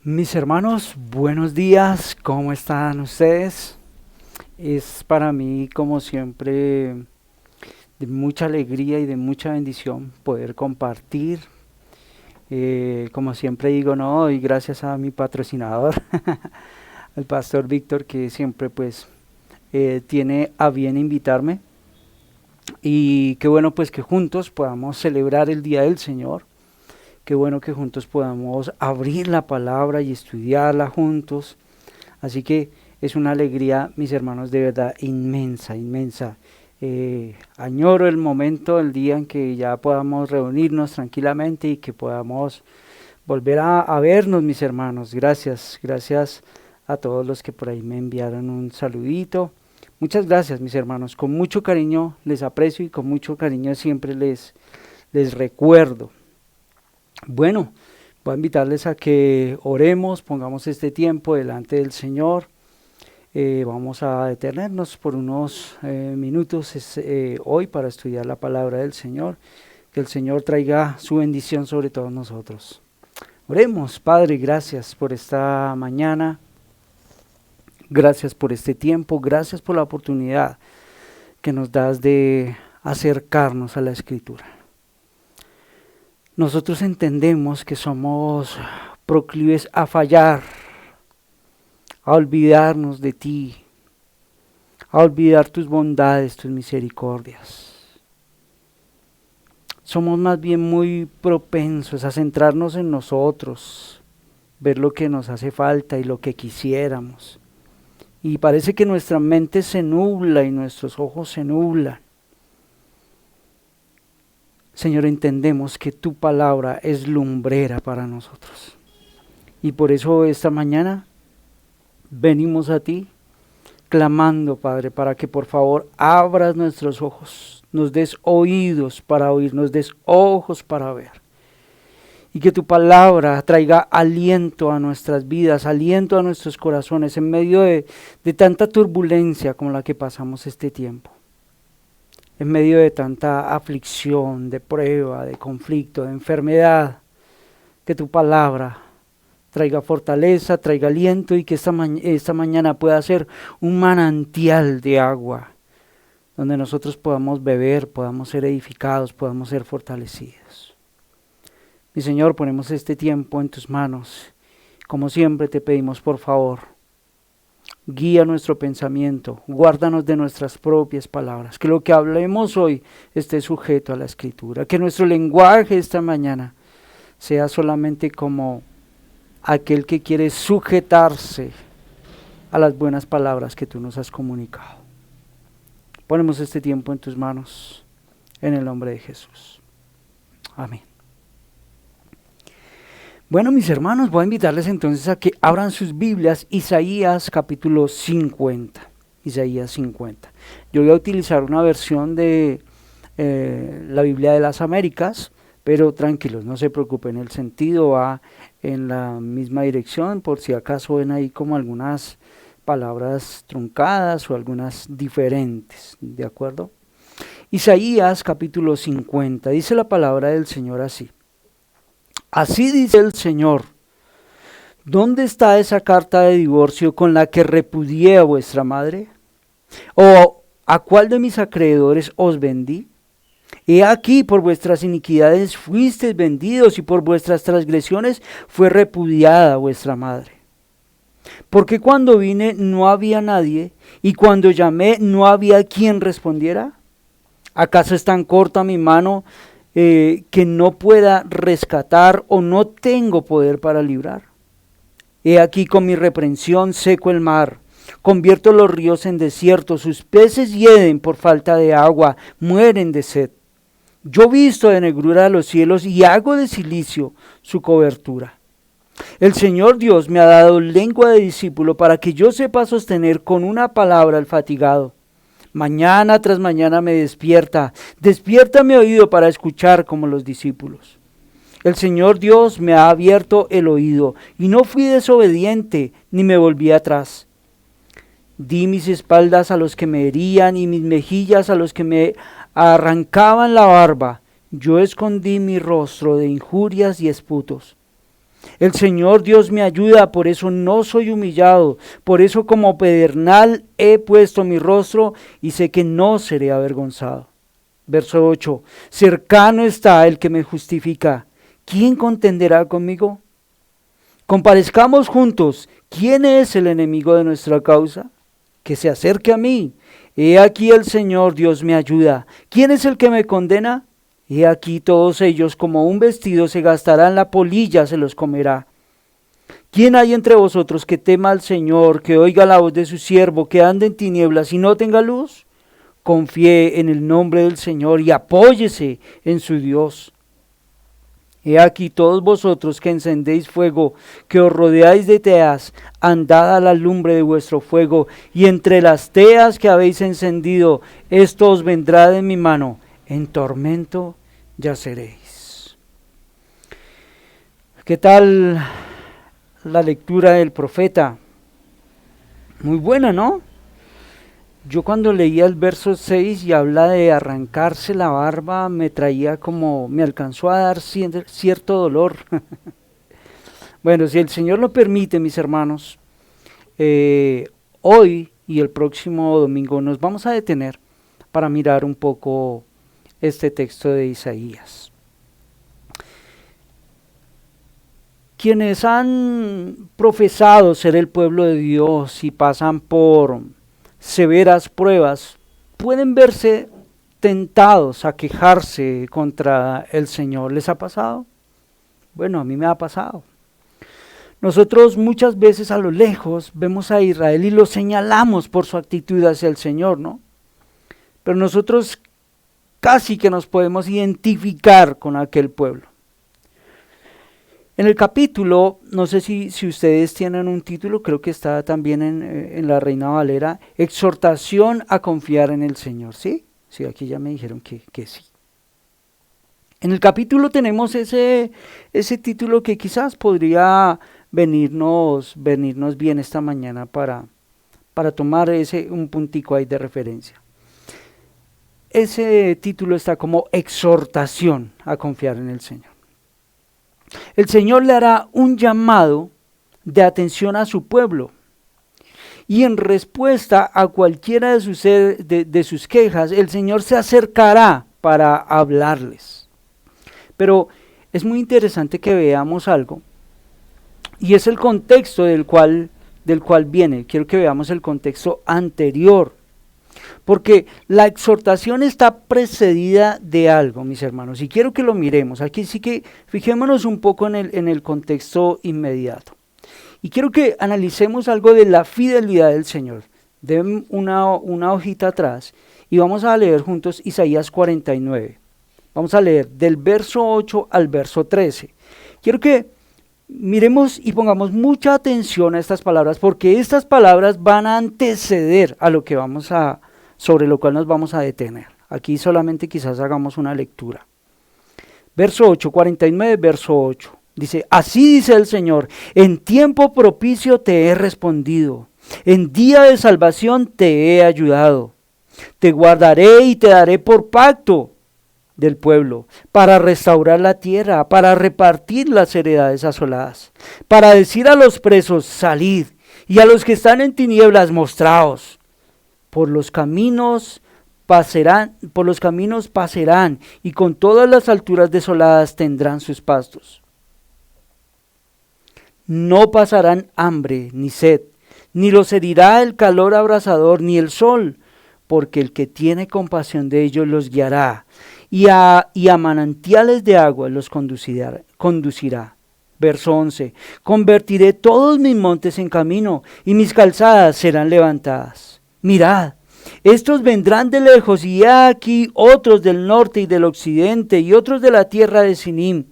Mis hermanos, buenos días, ¿cómo están ustedes? Es para mí, como siempre, de mucha alegría y de mucha bendición poder compartir. Como siempre digo, no, y gracias a mi patrocinador, el pastor Víctor, que siempre pues tiene a bien invitarme. Y qué bueno pues que juntos podamos celebrar el Día del Señor. Qué bueno que juntos podamos abrir la palabra y estudiarla juntos. Así que es una alegría, mis hermanos, de verdad inmensa, inmensa. Añoro el momento, el día en que ya podamos reunirnos tranquilamente y que podamos volver a vernos, mis hermanos. Gracias, gracias a todos los que por ahí me enviaron un saludito. Muchas gracias, mis hermanos. Con mucho cariño les aprecio y con mucho cariño siempre les recuerdo. Bueno, voy a invitarles a que oremos, pongamos este tiempo delante del Señor. Vamos a detenernos por unos minutos hoy para estudiar la palabra del Señor. Que el Señor traiga su bendición sobre todos nosotros. Oremos. Padre, gracias por esta mañana. Gracias por este tiempo. Gracias por la oportunidad que nos das de acercarnos a la Escritura. Nosotros entendemos que somos proclives a fallar, a olvidarnos de ti, a olvidar tus bondades, tus misericordias. Somos más bien muy propensos a centrarnos en nosotros, ver lo que nos hace falta y lo que quisiéramos. Y parece que nuestra mente se nubla y nuestros ojos se nublan. Señor, entendemos que tu palabra es lumbrera para nosotros. Y por eso esta mañana venimos a ti clamando, Padre, para que por favor abras nuestros ojos, nos des oídos para oír, nos des ojos para ver. Y que tu palabra traiga aliento a nuestras vidas, aliento a nuestros corazones en medio de tanta turbulencia como la que pasamos este tiempo. En medio de tanta aflicción, de prueba, de conflicto, de enfermedad, que tu palabra traiga fortaleza, traiga aliento y que esta mañana pueda ser un manantial de agua, donde nosotros podamos beber, podamos ser edificados, podamos ser fortalecidos. Mi Señor, ponemos este tiempo en tus manos. Como siempre te pedimos, por favor, guía nuestro pensamiento, guárdanos de nuestras propias palabras, que lo que hablemos hoy esté sujeto a la Escritura, que nuestro lenguaje esta mañana sea solamente como aquel que quiere sujetarse a las buenas palabras que tú nos has comunicado. Ponemos este tiempo en tus manos, en el nombre de Jesús. Amén. Bueno, mis hermanos, voy a invitarles entonces a que abran sus Biblias, Isaías capítulo 50. Isaías 50. Yo voy a utilizar una versión de la Biblia de las Américas, pero tranquilos, no se preocupen, el sentido va en la misma dirección, por si acaso ven ahí como algunas palabras truncadas o algunas diferentes, ¿de acuerdo? Isaías capítulo 50, dice la palabra del Señor así. Así dice el Señor, ¿dónde está esa carta de divorcio con la que repudié a vuestra madre? ¿O a cuál de mis acreedores os vendí? He aquí, por vuestras iniquidades fuisteis vendidos y por vuestras transgresiones fue repudiada vuestra madre. Porque cuando vine no había nadie y cuando llamé no había quien respondiera. ¿Acaso es tan corta mi mano que no pueda rescatar o no tengo poder para librar? He aquí con mi reprensión seco el mar, convierto los ríos en desierto, sus peces hieden por falta de agua, mueren de sed. Yo visto de negrura los cielos y hago de silicio su cobertura. El Señor Dios me ha dado lengua de discípulo para que yo sepa sostener con una palabra al fatigado. Mañana tras mañana me despierta mi oído para escuchar como los discípulos. El Señor Dios me ha abierto el oído y no fui desobediente ni me volví atrás. Di mis espaldas a los que me herían y mis mejillas a los que me arrancaban la barba. Yo escondí mi rostro de injurias y esputos. El Señor Dios me ayuda, por eso no soy humillado, por eso como pedernal he puesto mi rostro y sé que no seré avergonzado. Verso 8, cercano está el que me justifica, ¿quién contenderá conmigo? Comparezcamos juntos, ¿quién es el enemigo de nuestra causa? Que se acerque a mí. He aquí el Señor Dios me ayuda. ¿Quién es el que me condena? He aquí todos ellos como un vestido se gastarán, la polilla se los comerá. ¿Quién hay entre vosotros que tema al Señor, que oiga la voz de su siervo, que ande en tinieblas y no tenga luz? Confíe en el nombre del Señor y apóyese en su Dios. He aquí todos vosotros que encendéis fuego, que os rodeáis de teas, andad a la lumbre de vuestro fuego, y entre las teas que habéis encendido, esto os vendrá de mi mano, en tormento yaceréis. ¿Qué tal la lectura del profeta? Muy buena, ¿no? Yo cuando leía el verso 6 y habla de arrancarse la barba, me alcanzó a dar cierto dolor. Bueno, si el Señor lo permite, mis hermanos, hoy y el próximo domingo nos vamos a detener para mirar un poco este texto de Isaías. Quienes han profesado ser el pueblo de Dios y pasan por severas pruebas, pueden verse tentados a quejarse contra el Señor. ¿Les ha pasado? Bueno, a mí me ha pasado. Nosotros muchas veces a lo lejos vemos a Israel y lo señalamos por su actitud hacia el Señor, ¿no? Pero nosotros casi que nos podemos identificar con aquel pueblo. En el capítulo, no sé si ustedes tienen un título, creo que está también en la Reina Valera, exhortación a confiar en el Señor, ¿sí? Sí, aquí ya me dijeron que sí. En el capítulo tenemos ese título que quizás podría venirnos bien esta mañana para tomar un puntico ahí de referencia. Ese título está como exhortación a confiar en el Señor. El Señor le hará un llamado de atención a su pueblo y en respuesta a cualquiera de sus quejas, el Señor se acercará para hablarles. Pero es muy interesante que veamos algo y es el contexto del cual viene. Quiero que veamos el contexto anterior. Porque la exhortación está precedida de algo, mis hermanos, y quiero que lo miremos. Aquí sí que fijémonos un poco en el contexto inmediato. Y quiero que analicemos algo de la fidelidad del Señor. Den una hojita atrás y vamos a leer juntos Isaías 49. Vamos a leer del verso 8 al verso 13. Quiero que miremos y pongamos mucha atención a estas palabras, porque estas palabras van a anteceder a lo que sobre lo cual nos vamos a detener. Aquí solamente quizás hagamos una lectura. Verso 8, 49, verso 8. Dice, así dice el Señor, en tiempo propicio te he respondido, en día de salvación te he ayudado. Te guardaré y te daré por pacto del pueblo, para restaurar la tierra, para repartir las heredades asoladas, para decir a los presos, salid, y a los que están en tinieblas, mostraos. Por los caminos pasarán, y con todas las alturas desoladas tendrán sus pastos. No pasarán hambre ni sed, ni los herirá el calor abrasador ni el sol, porque el que tiene compasión de ellos los guiará, y a manantiales de agua los conducirá. Verso 11, convertiré todos mis montes en camino, y mis calzadas serán levantadas. Mirad, estos vendrán de lejos, y he aquí otros del norte y del occidente, y otros de la tierra de Sinim.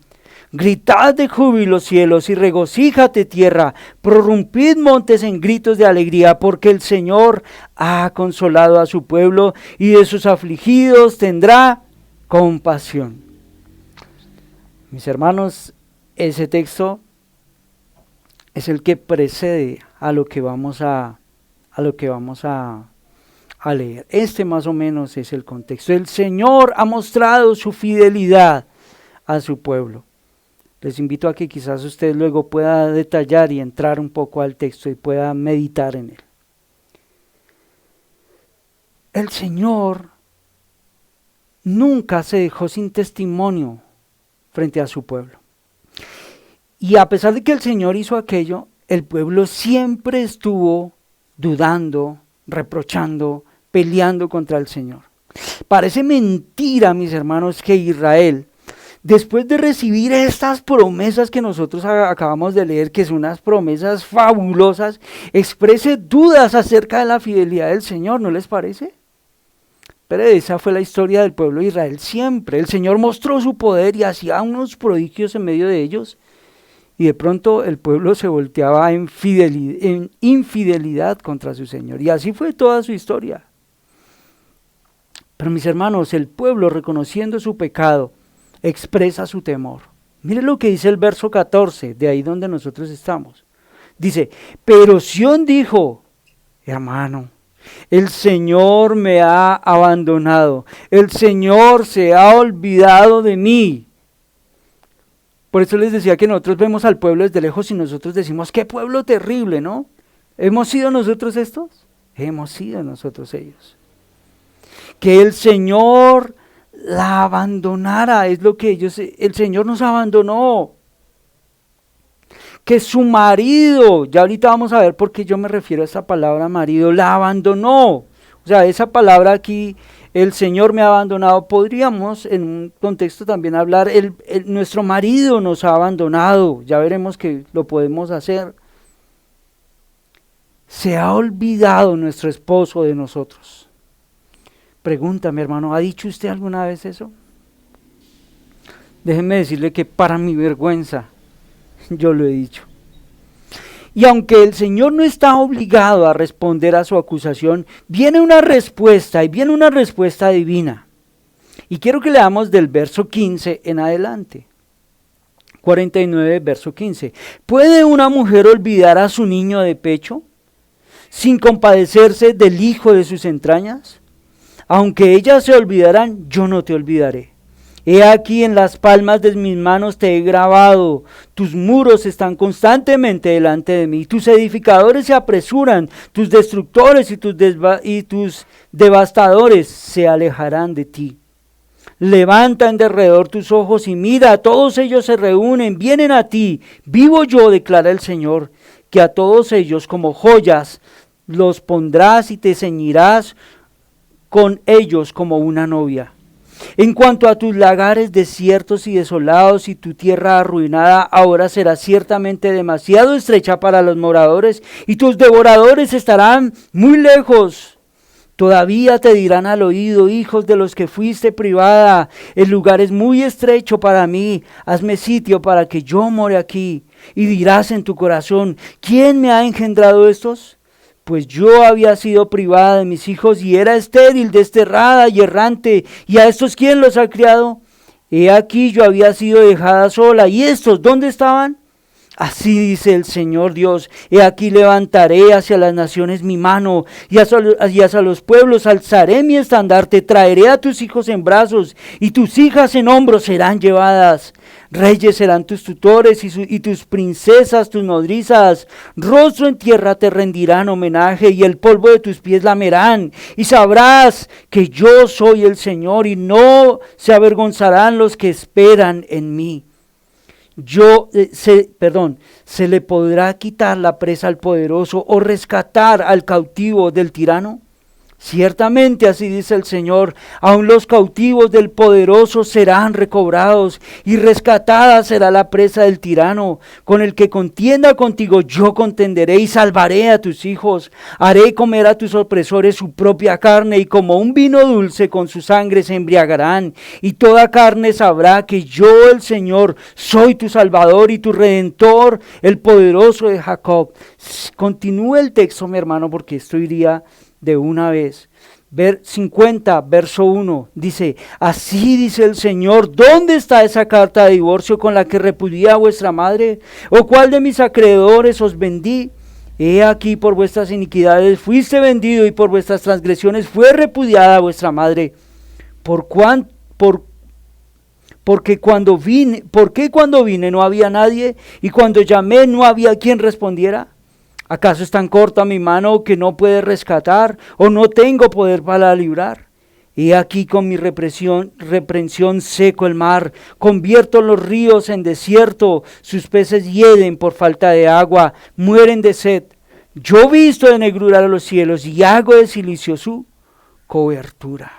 Gritad de júbilo, cielos, y regocíjate, tierra, prorrumpid montes en gritos de alegría, porque el Señor ha consolado a su pueblo, y de sus afligidos tendrá compasión. Mis hermanos, ese texto es el que precede a lo que vamos a leer. Este más o menos es el contexto. El Señor ha mostrado su fidelidad a su pueblo. Les invito a que quizás usted luego pueda detallar y entrar un poco al texto y pueda meditar en él. El Señor nunca se dejó sin testimonio frente a su pueblo. Y a pesar de que el Señor hizo aquello, el pueblo siempre estuvo dudando, reprochando, peleando contra el Señor. Parece mentira, mis hermanos, que Israel, después de recibir estas promesas que nosotros acabamos de leer, que son unas promesas fabulosas, exprese dudas acerca de la fidelidad del Señor, ¿no les parece? Pero esa fue la historia del pueblo de Israel siempre. El Señor mostró su poder y hacía unos prodigios en medio de ellos, y de pronto el pueblo se volteaba en infidelidad contra su Señor. Y así fue toda su historia. Pero mis hermanos, el pueblo, reconociendo su pecado, expresa su temor. Mire lo que dice el verso 14, de ahí donde nosotros estamos. Dice, pero Sión dijo, hermano, el Señor me ha abandonado, el Señor se ha olvidado de mí. Por eso les decía que nosotros vemos al pueblo desde lejos y nosotros decimos, qué pueblo terrible, ¿no? ¿Hemos sido nosotros estos? Hemos sido nosotros ellos. Que el Señor la abandonara, es lo que el Señor nos abandonó. Que su marido, ya ahorita vamos a ver por qué yo me refiero a esa palabra marido, la abandonó. O sea, esa palabra aquí, el Señor me ha abandonado, podríamos en un contexto también hablar, nuestro marido nos ha abandonado, ya veremos que lo podemos hacer. Se ha olvidado nuestro esposo de nosotros. Pregunta, mi hermano, ¿ha dicho usted alguna vez eso? Déjenme decirle que para mi vergüenza, yo lo he dicho. Y aunque el Señor no está obligado a responder a su acusación, viene una respuesta, y viene una respuesta divina. Y quiero que leamos del verso 15 en adelante. 49, verso 15. ¿Puede una mujer olvidar a su niño de pecho, sin compadecerse del hijo de sus entrañas? Aunque ellas se olvidarán, yo no te olvidaré. He aquí en las palmas de mis manos te he grabado, tus muros están constantemente delante de mí, tus edificadores se apresuran, tus destructores y tus devastadores se alejarán de ti. Levanta en derredor tus ojos y mira, todos ellos se reúnen, vienen a ti, vivo yo, declara el Señor, que a todos ellos como joyas los pondrás y te ceñirás con ellos como una novia. En cuanto a tus lagares desiertos y desolados y tu tierra arruinada, ahora será ciertamente demasiado estrecha para los moradores y tus devoradores estarán muy lejos. Todavía te dirán al oído, hijos de los que fuiste privada, el lugar es muy estrecho para mí, hazme sitio para que yo more aquí. Y dirás en tu corazón, ¿quién me ha engendrado estos? Pues yo había sido privada de mis hijos y era estéril, desterrada y errante. ¿Y a estos quién los ha criado? He aquí yo había sido dejada sola. ¿Y estos dónde estaban? Así dice el Señor Dios, he aquí levantaré hacia las naciones mi mano y hacia los pueblos alzaré mi estandarte, traeré a tus hijos en brazos y tus hijas en hombros serán llevadas. Reyes serán tus tutores y tus princesas tus nodrizas, rostro en tierra te rendirán homenaje y el polvo de tus pies lamerán y sabrás que yo soy el Señor y no se avergonzarán los que esperan en mí. ¿Se le podrá quitar la presa al poderoso o rescatar al cautivo del tirano? Ciertamente así dice el Señor, aun los cautivos del poderoso serán recobrados y rescatada será la presa del tirano. Con el que contienda contigo yo contenderé y salvaré a tus hijos. Haré comer a tus opresores su propia carne y como un vino dulce con su sangre se embriagarán. Y toda carne sabrá que yo el Señor soy tu Salvador y tu Redentor, el poderoso de Jacob. Continúe el texto, mi hermano, porque esto iría de una vez. 50, verso 1, dice, así dice el Señor, ¿dónde está esa carta de divorcio con la que repudié a vuestra madre? ¿O cuál de mis acreedores os vendí? He aquí por vuestras iniquidades fuiste vendido y por vuestras transgresiones fue repudiada vuestra madre. ¿Por qué cuando vine no había nadie y cuando llamé no había quien respondiera? ¿Acaso es tan corta mi mano que no puede rescatar o no tengo poder para librar? Y aquí con mi reprensión seco el mar, convierto los ríos en desierto, sus peces hieden por falta de agua, mueren de sed. Yo visto de negrura a los cielos y hago de silicio su cobertura.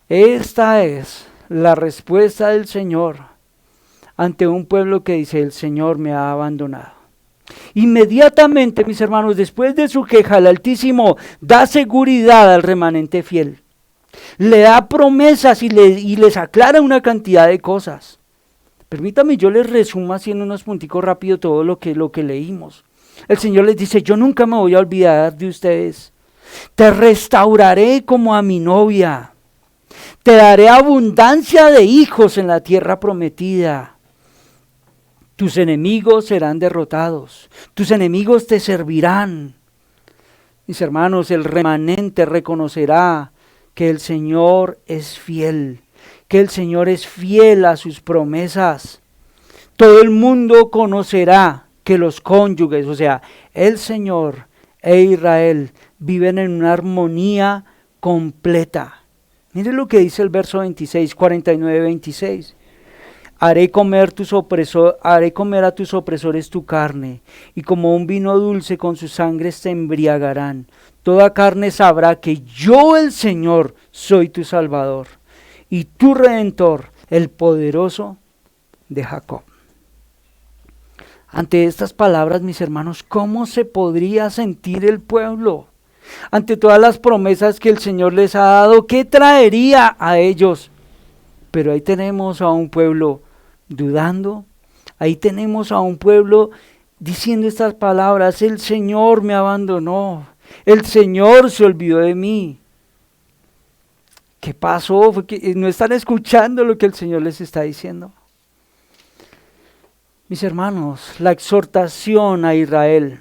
Esta es la respuesta del Señor ante un pueblo que dice: el Señor me ha abandonado. Inmediatamente, mis hermanos, después de su queja, el Altísimo da seguridad al remanente fiel. Le da promesas y les aclara una cantidad de cosas. Permítame, yo les resumo así en unos punticos rápido todo lo que leímos. El Señor les dice: yo nunca me voy a olvidar de ustedes. Te restauraré como a mi novia. Te daré abundancia de hijos en la tierra prometida. Tus enemigos serán derrotados. Tus enemigos te servirán. Mis hermanos, el remanente reconocerá que el Señor es fiel, que el Señor es fiel a sus promesas. Todo el mundo conocerá que los cónyuges, o sea, el Señor e Israel, viven en una armonía completa. Mire lo que dice el verso 26, 49, 26. Haré comer a tus opresores tu carne, y como un vino dulce con su sangre te embriagarán. Toda carne sabrá que yo, el Señor, soy tu Salvador, y tu Redentor, el poderoso de Jacob. Ante estas palabras, mis hermanos, ¿cómo se podría sentir el pueblo? Ante todas las promesas que el Señor les ha dado, ¿qué traería a ellos? Pero ahí tenemos a un pueblo dudando, ahí tenemos a un pueblo diciendo estas palabras: el Señor me abandonó, el Señor se olvidó de mí. ¿Qué pasó? ¿Fue que no están escuchando lo que el Señor les está diciendo? Mis hermanos, la exhortación a Israel,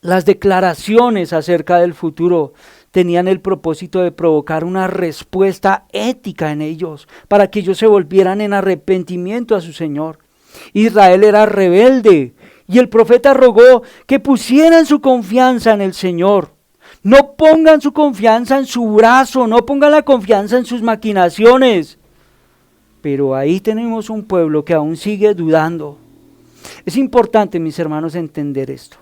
las declaraciones acerca del futuro tenían el propósito de provocar una respuesta ética en ellos, para que ellos se volvieran en arrepentimiento a su Señor. Israel era rebelde y el profeta rogó que pusieran su confianza en el Señor. No pongan su confianza en su brazo, no pongan la confianza en sus maquinaciones. Pero ahí tenemos un pueblo que aún sigue dudando. Es importante, mis hermanos, entender esto.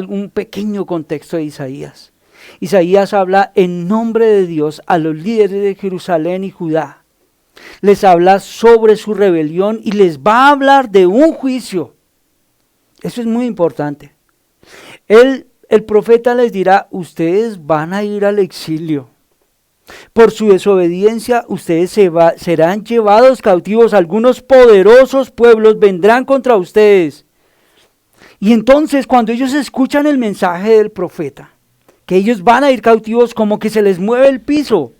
Un pequeño contexto de Isaías. Isaías habla en nombre de Dios a los líderes de Jerusalén y Judá. Les habla sobre su rebelión y les va a hablar de un juicio. Eso es muy importante. El profeta les dirá: ustedes van a ir al exilio. Por su desobediencia ustedes serán llevados cautivos. Algunos poderosos pueblos vendrán contra ustedes. Y entonces, cuando ellos escuchan el mensaje del profeta, que ellos van a ir cautivos, como que se les mueve el piso.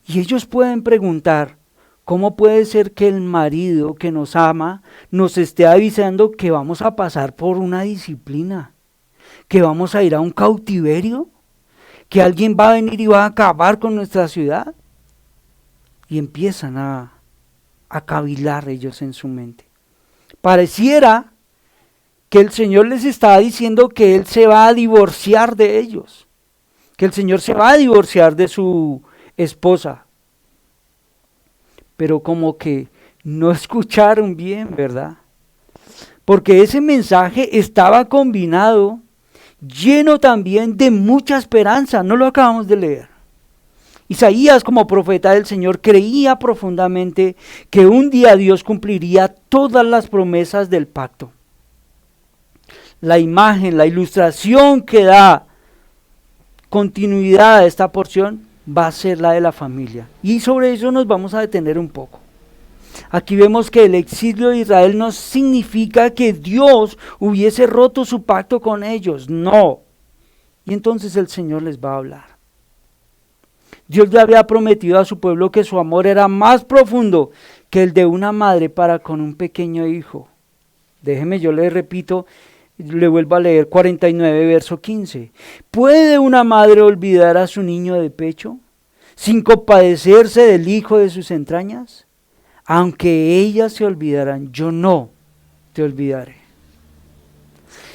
Y ellos pueden preguntar: ¿cómo puede ser que el marido que nos ama nos esté avisando que vamos a pasar por una disciplina? ¿Que vamos a ir a un cautiverio? ¿Que alguien va a venir y va a acabar con nuestra ciudad? Y empiezan a cavilar ellos en su mente. Pareciera que el Señor les está diciendo que Él se va a divorciar de ellos, que el Señor se va a divorciar de su esposa. Pero como que no escucharon bien, ¿verdad? Porque ese mensaje estaba combinado, lleno también de mucha esperanza. No lo acabamos de leer. Isaías, como profeta del Señor, creía profundamente que un día Dios cumpliría todas las promesas del pacto. La imagen, la ilustración que da continuidad a esta porción va a ser la de la familia. Y sobre eso nos vamos a detener un poco. Aquí vemos que el exilio de Israel no significa que Dios hubiese roto su pacto con ellos, no. Y entonces el Señor les va a hablar. Dios le había prometido a su pueblo que su amor era más profundo que el de una madre para con un pequeño hijo. Déjeme, yo le repito, le vuelvo a leer 49, verso 15. ¿Puede una madre olvidar a su niño de pecho? sin compadecerse del hijo de sus entrañas? Aunque ellas se olvidarán, yo no te olvidaré.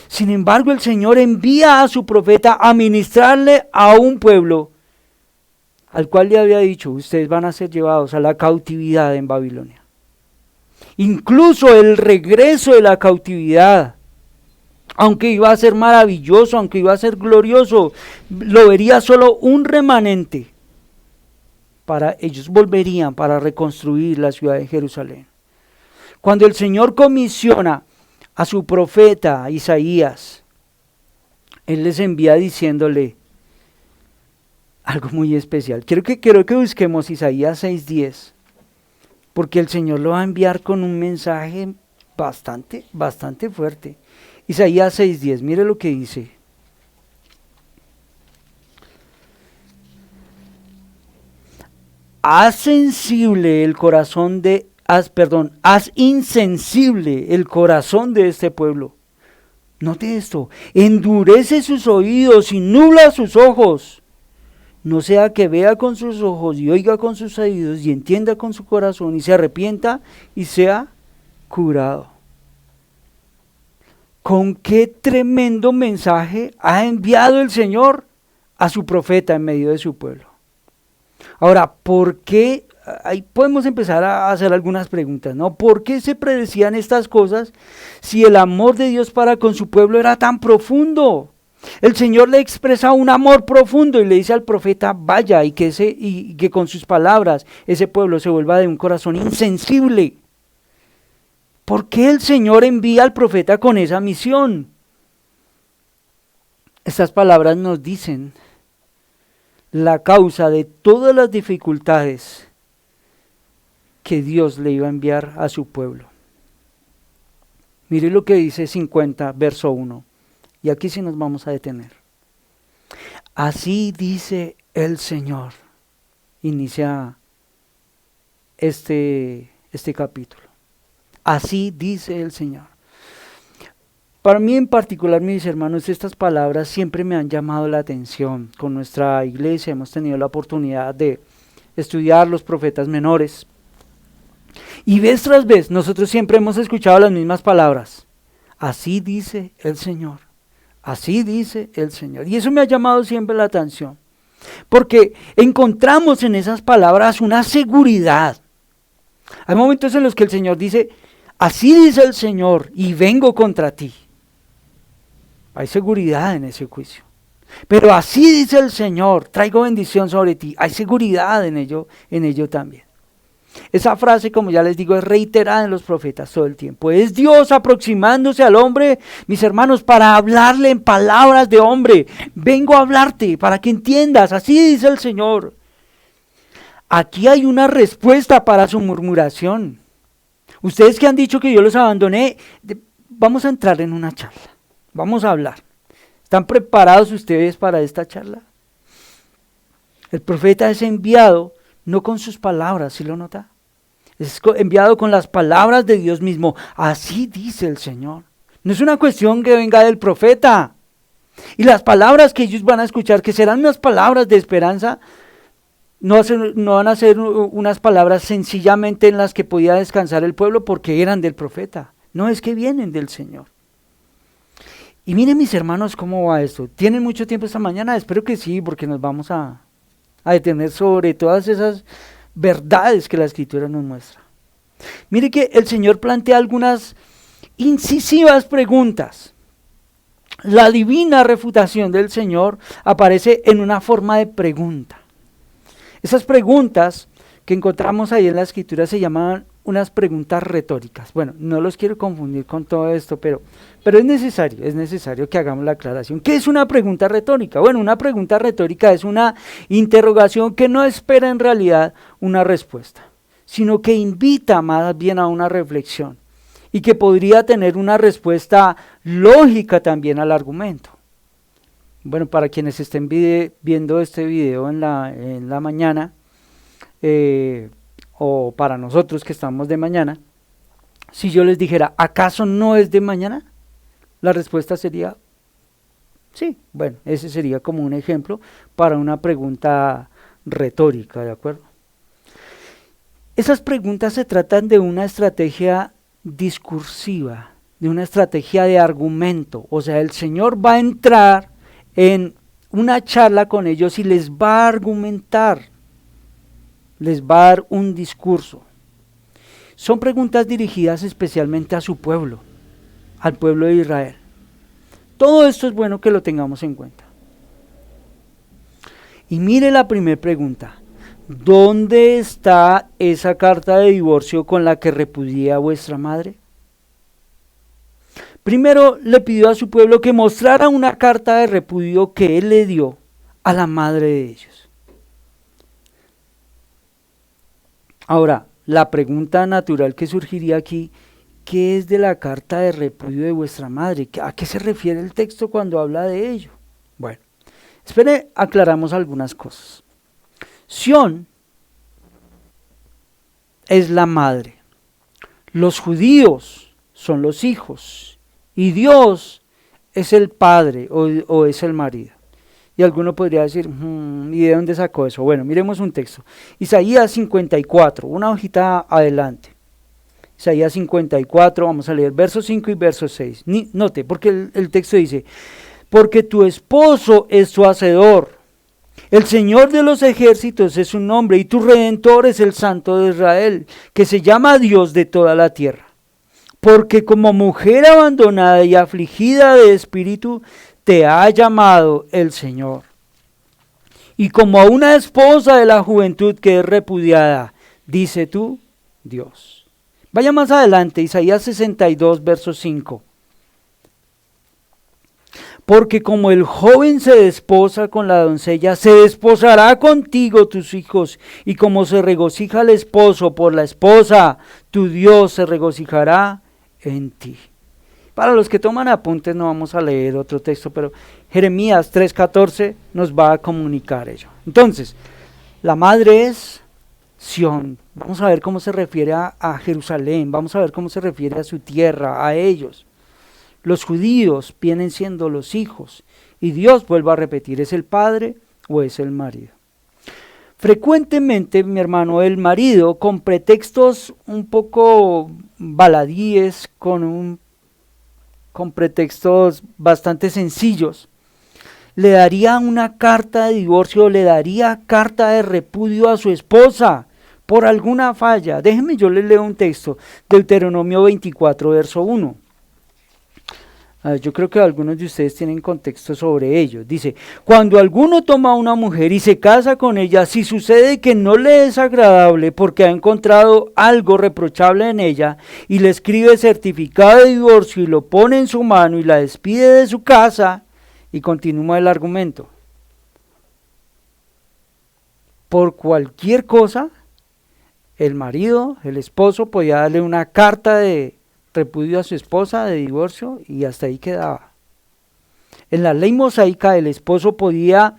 Sin embargo, el Señor envía a su profeta a ministrarle a un pueblo al cual le había dicho, ustedes van a ser llevados a la cautividad en Babilonia. Incluso el regreso de la cautividad, aunque iba a ser maravilloso, aunque iba a ser glorioso, lo vería solo un remanente. Ellos volverían para reconstruir la ciudad de Jerusalén. Cuando el Señor comisiona a su profeta Isaías, Él les envía diciéndole algo muy especial. Quiero que busquemos Isaías 6:10, porque el Señor lo va a enviar con un mensaje bastante fuerte. Isaías 6:10, mire lo que dice. Haz insensible el corazón de este pueblo. Note esto, endurece sus oídos y nubla sus ojos. No sea que vea con sus ojos y oiga con sus oídos y entienda con su corazón y se arrepienta y sea curado. ¿Con qué tremendo mensaje ha enviado el Señor a su profeta en medio de su pueblo? Ahora, ¿por qué? Ahí podemos empezar a hacer algunas preguntas, ¿no? ¿Por qué se predecían estas cosas si el amor de Dios para con su pueblo era tan profundo? El Señor le expresa un amor profundo y le dice al profeta, vaya, y que con sus palabras ese pueblo se vuelva de un corazón insensible. ¿Por qué el Señor envía al profeta con esa misión? Estas palabras nos dicen la causa de todas las dificultades que Dios le iba a enviar a su pueblo. Mire lo que dice 50, verso 1. Y aquí sí nos vamos a detener. Así dice el Señor. Inicia este capítulo. Así dice el Señor. Para mí en particular, mis hermanos, estas palabras siempre me han llamado la atención. Con nuestra iglesia hemos tenido la oportunidad de estudiar los profetas menores. Y vez tras vez, nosotros siempre hemos escuchado las mismas palabras. Así dice el Señor. Así dice el Señor. Y eso me ha llamado siempre la atención. Porque encontramos en esas palabras una seguridad. Hay momentos en los que el Señor dice, así dice el Señor y vengo contra ti. Hay seguridad en ese juicio. Pero así dice el Señor, traigo bendición sobre ti. Hay seguridad en ello también. Esa frase, como ya les digo, es reiterada en los profetas todo el tiempo. Es Dios aproximándose al hombre, mis hermanos, para hablarle en palabras de hombre. Vengo a hablarte para que entiendas, así dice el Señor. Aquí hay una respuesta para su murmuración. Ustedes que han dicho que yo los abandoné, vamos a entrar en una charla. Vamos a hablar. ¿Están preparados ustedes para esta charla? El profeta es enviado no con sus palabras, ¿sí lo nota? Es enviado con las palabras de Dios mismo. Así dice el Señor. No es una cuestión que venga del profeta. Y las palabras que ellos van a escuchar, que serán unas palabras de esperanza, no van a ser unas palabras sencillamente en las que podía descansar el pueblo porque eran del profeta. No, es que vienen del Señor. Y miren, mis hermanos, cómo va esto. ¿Tienen mucho tiempo esta mañana? Espero que sí, porque nos vamos a detener sobre todas esas verdades que la Escritura nos muestra. Mire que el Señor plantea algunas incisivas preguntas. La divina refutación del Señor aparece en una forma de pregunta. Esas preguntas que encontramos ahí en la Escritura se llaman unas preguntas retóricas. Bueno, no los quiero confundir con todo esto, pero es necesario que hagamos la aclaración. ¿Qué es una pregunta retórica? Bueno, una pregunta retórica es una interrogación que no espera en realidad una respuesta, sino que invita más bien a una reflexión y que podría tener una respuesta lógica también al argumento. Bueno, para quienes estén viendo este video en la mañana, o para nosotros que estamos de mañana, si yo les dijera, ¿acaso no es de mañana? La respuesta sería, sí. Bueno, ese sería como un ejemplo para una pregunta retórica, ¿de acuerdo? Esas preguntas se tratan de una estrategia discursiva, de una estrategia de argumento. O sea, el Señor va a entrar en una charla con ellos y les va a argumentar, les va a dar un discurso. Son preguntas dirigidas especialmente a su pueblo, al pueblo de Israel. Todo esto es bueno que lo tengamos en cuenta. Y mire la primera pregunta. ¿Dónde está esa carta de divorcio con la que repudia a vuestra madre? Primero le pidió a su pueblo que mostrara una carta de repudio que él le dio a la madre de ellos. Ahora, la pregunta natural que surgiría aquí, ¿qué es de la carta de repudio de vuestra madre? ¿A qué se refiere el texto cuando habla de ello? Bueno, espere, aclaramos algunas cosas. Sión es la madre, los judíos son los hijos y Dios es el padre o es el marido. Y alguno podría decir, ¿y de dónde sacó eso? Bueno, miremos un texto. Isaías 54, una hojita adelante. Isaías 54, vamos a leer versos 5 y verso 6. Note, porque el texto dice, porque tu esposo es tu hacedor, el Señor de los ejércitos es su nombre, y tu Redentor es el Santo de Israel, que se llama Dios de toda la tierra. Porque como mujer abandonada y afligida de espíritu, te ha llamado el Señor. Y como a una esposa de la juventud que es repudiada, dice tú, Dios. Vaya más adelante, Isaías 62, verso 5. Porque como el joven se desposa con la doncella, se desposará contigo tus hijos, y como se regocija el esposo por la esposa, tu Dios se regocijará en ti. Para los que toman apuntes no vamos a leer otro texto, pero Jeremías 3:14 nos va a comunicar ello. Entonces, la madre es Sión. Vamos a ver cómo se refiere a Jerusalén, vamos a ver cómo se refiere a su tierra, a ellos. Los judíos vienen siendo los hijos, y Dios, vuelvo a repetir, ¿es el padre o es el marido? Frecuentemente, mi hermano, el marido, con pretextos un poco baladíes, con pretextos bastante sencillos, le daría una carta de divorcio, le daría carta de repudio a su esposa por alguna falla. Déjenme, yo les leo un texto, Deuteronomio 24, verso 1. Yo creo que algunos de ustedes tienen contexto sobre ello. Dice, cuando alguno toma a una mujer y se casa con ella, si sucede que no le es agradable porque ha encontrado algo reprochable en ella, y le escribe certificado de divorcio y lo pone en su mano y la despide de su casa, y continúa el argumento. Por cualquier cosa, el marido, el esposo, podía darle una carta de repudio a su esposa, de divorcio, y hasta ahí quedaba. En la ley mosaica el esposo podía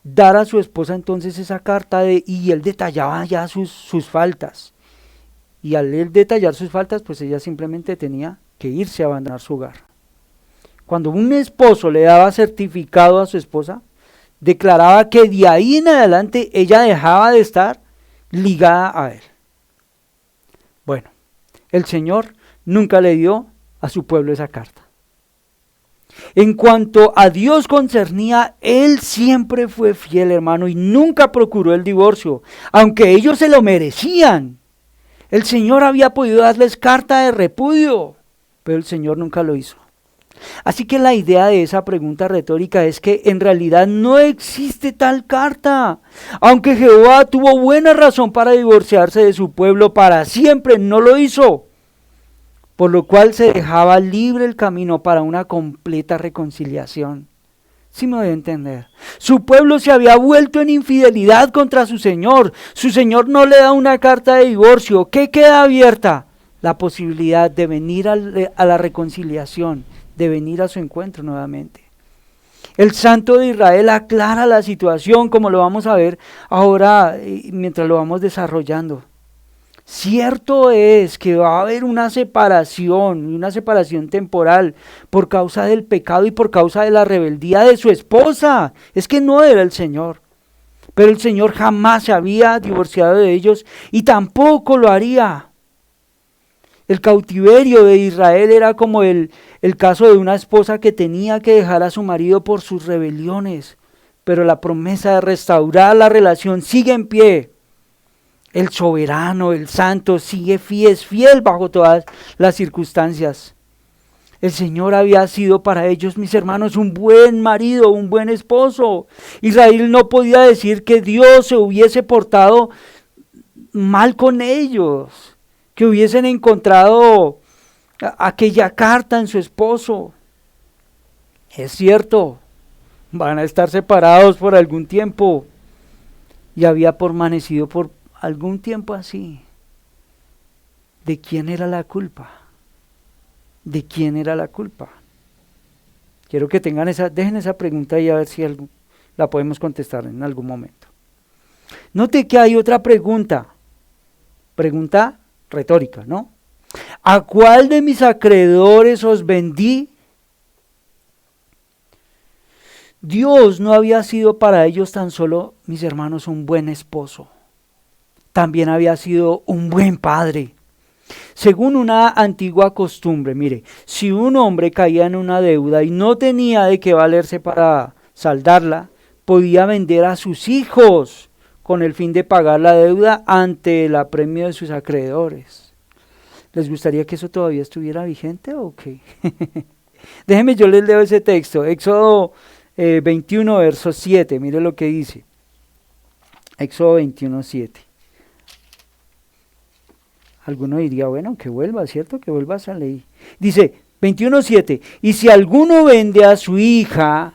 dar a su esposa entonces esa carta y él detallaba ya sus faltas, y al él detallar sus faltas, pues ella simplemente tenía que irse a abandonar su hogar. Cuando un esposo le daba certificado a su esposa, declaraba que de ahí en adelante ella dejaba de estar ligada a él. Bueno, el Señor nunca le dio a su pueblo esa carta. En cuanto a Dios concernía, Él siempre fue fiel, hermano, y nunca procuró el divorcio, aunque ellos se lo merecían. El Señor había podido darles carta de repudio, pero el Señor nunca lo hizo. Así que la idea de esa pregunta retórica es que en realidad no existe tal carta. Aunque Jehová tuvo buena razón para divorciarse de su pueblo para siempre, no lo hizo, por lo cual se dejaba libre el camino para una completa reconciliación. ¿Sí me voy a entender? Su pueblo se había vuelto en infidelidad contra su Señor no le da una carta de divorcio. ¿Qué queda abierta? La posibilidad de venir a la reconciliación, de venir a su encuentro nuevamente. El Santo de Israel aclara la situación, como lo vamos a ver ahora mientras lo vamos desarrollando. Cierto es que va a haber una separación temporal por causa del pecado y por causa de la rebeldía de su esposa. Es que no era el Señor. Pero el Señor jamás se había divorciado de ellos y tampoco lo haría. El cautiverio de Israel era como el caso de una esposa que tenía que dejar a su marido por sus rebeliones, pero la promesa de restaurar la relación sigue en pie. El soberano, el santo, sigue fiel bajo todas las circunstancias. El Señor había sido para ellos, mis hermanos, un buen marido, un buen esposo. Israel no podía decir que Dios se hubiese portado mal con ellos, que hubiesen encontrado aquella carta en su esposo. Es cierto, van a estar separados por algún tiempo, y había permanecido por algún tiempo así. ¿De quién era la culpa? ¿De quién era la culpa? Quiero que dejen esa pregunta y a ver si la podemos contestar en algún momento. Note que hay otra pregunta retórica, ¿no? ¿A cuál de mis acreedores os vendí? Dios no había sido para ellos tan solo, mis hermanos, un buen esposo. También había sido un buen padre. Según una antigua costumbre, mire, si un hombre caía en una deuda y no tenía de qué valerse para saldarla, podía vender a sus hijos con el fin de pagar la deuda ante el apremio de sus acreedores. ¿Les gustaría que eso todavía estuviera vigente o qué? Déjenme, yo les leo ese texto, Éxodo 21, verso 7, mire lo que dice. Éxodo 21, 7. Alguno diría, bueno, que vuelva, ¿cierto? Que vuelva a esa ley. Dice, 21:7, y si alguno vende a su hija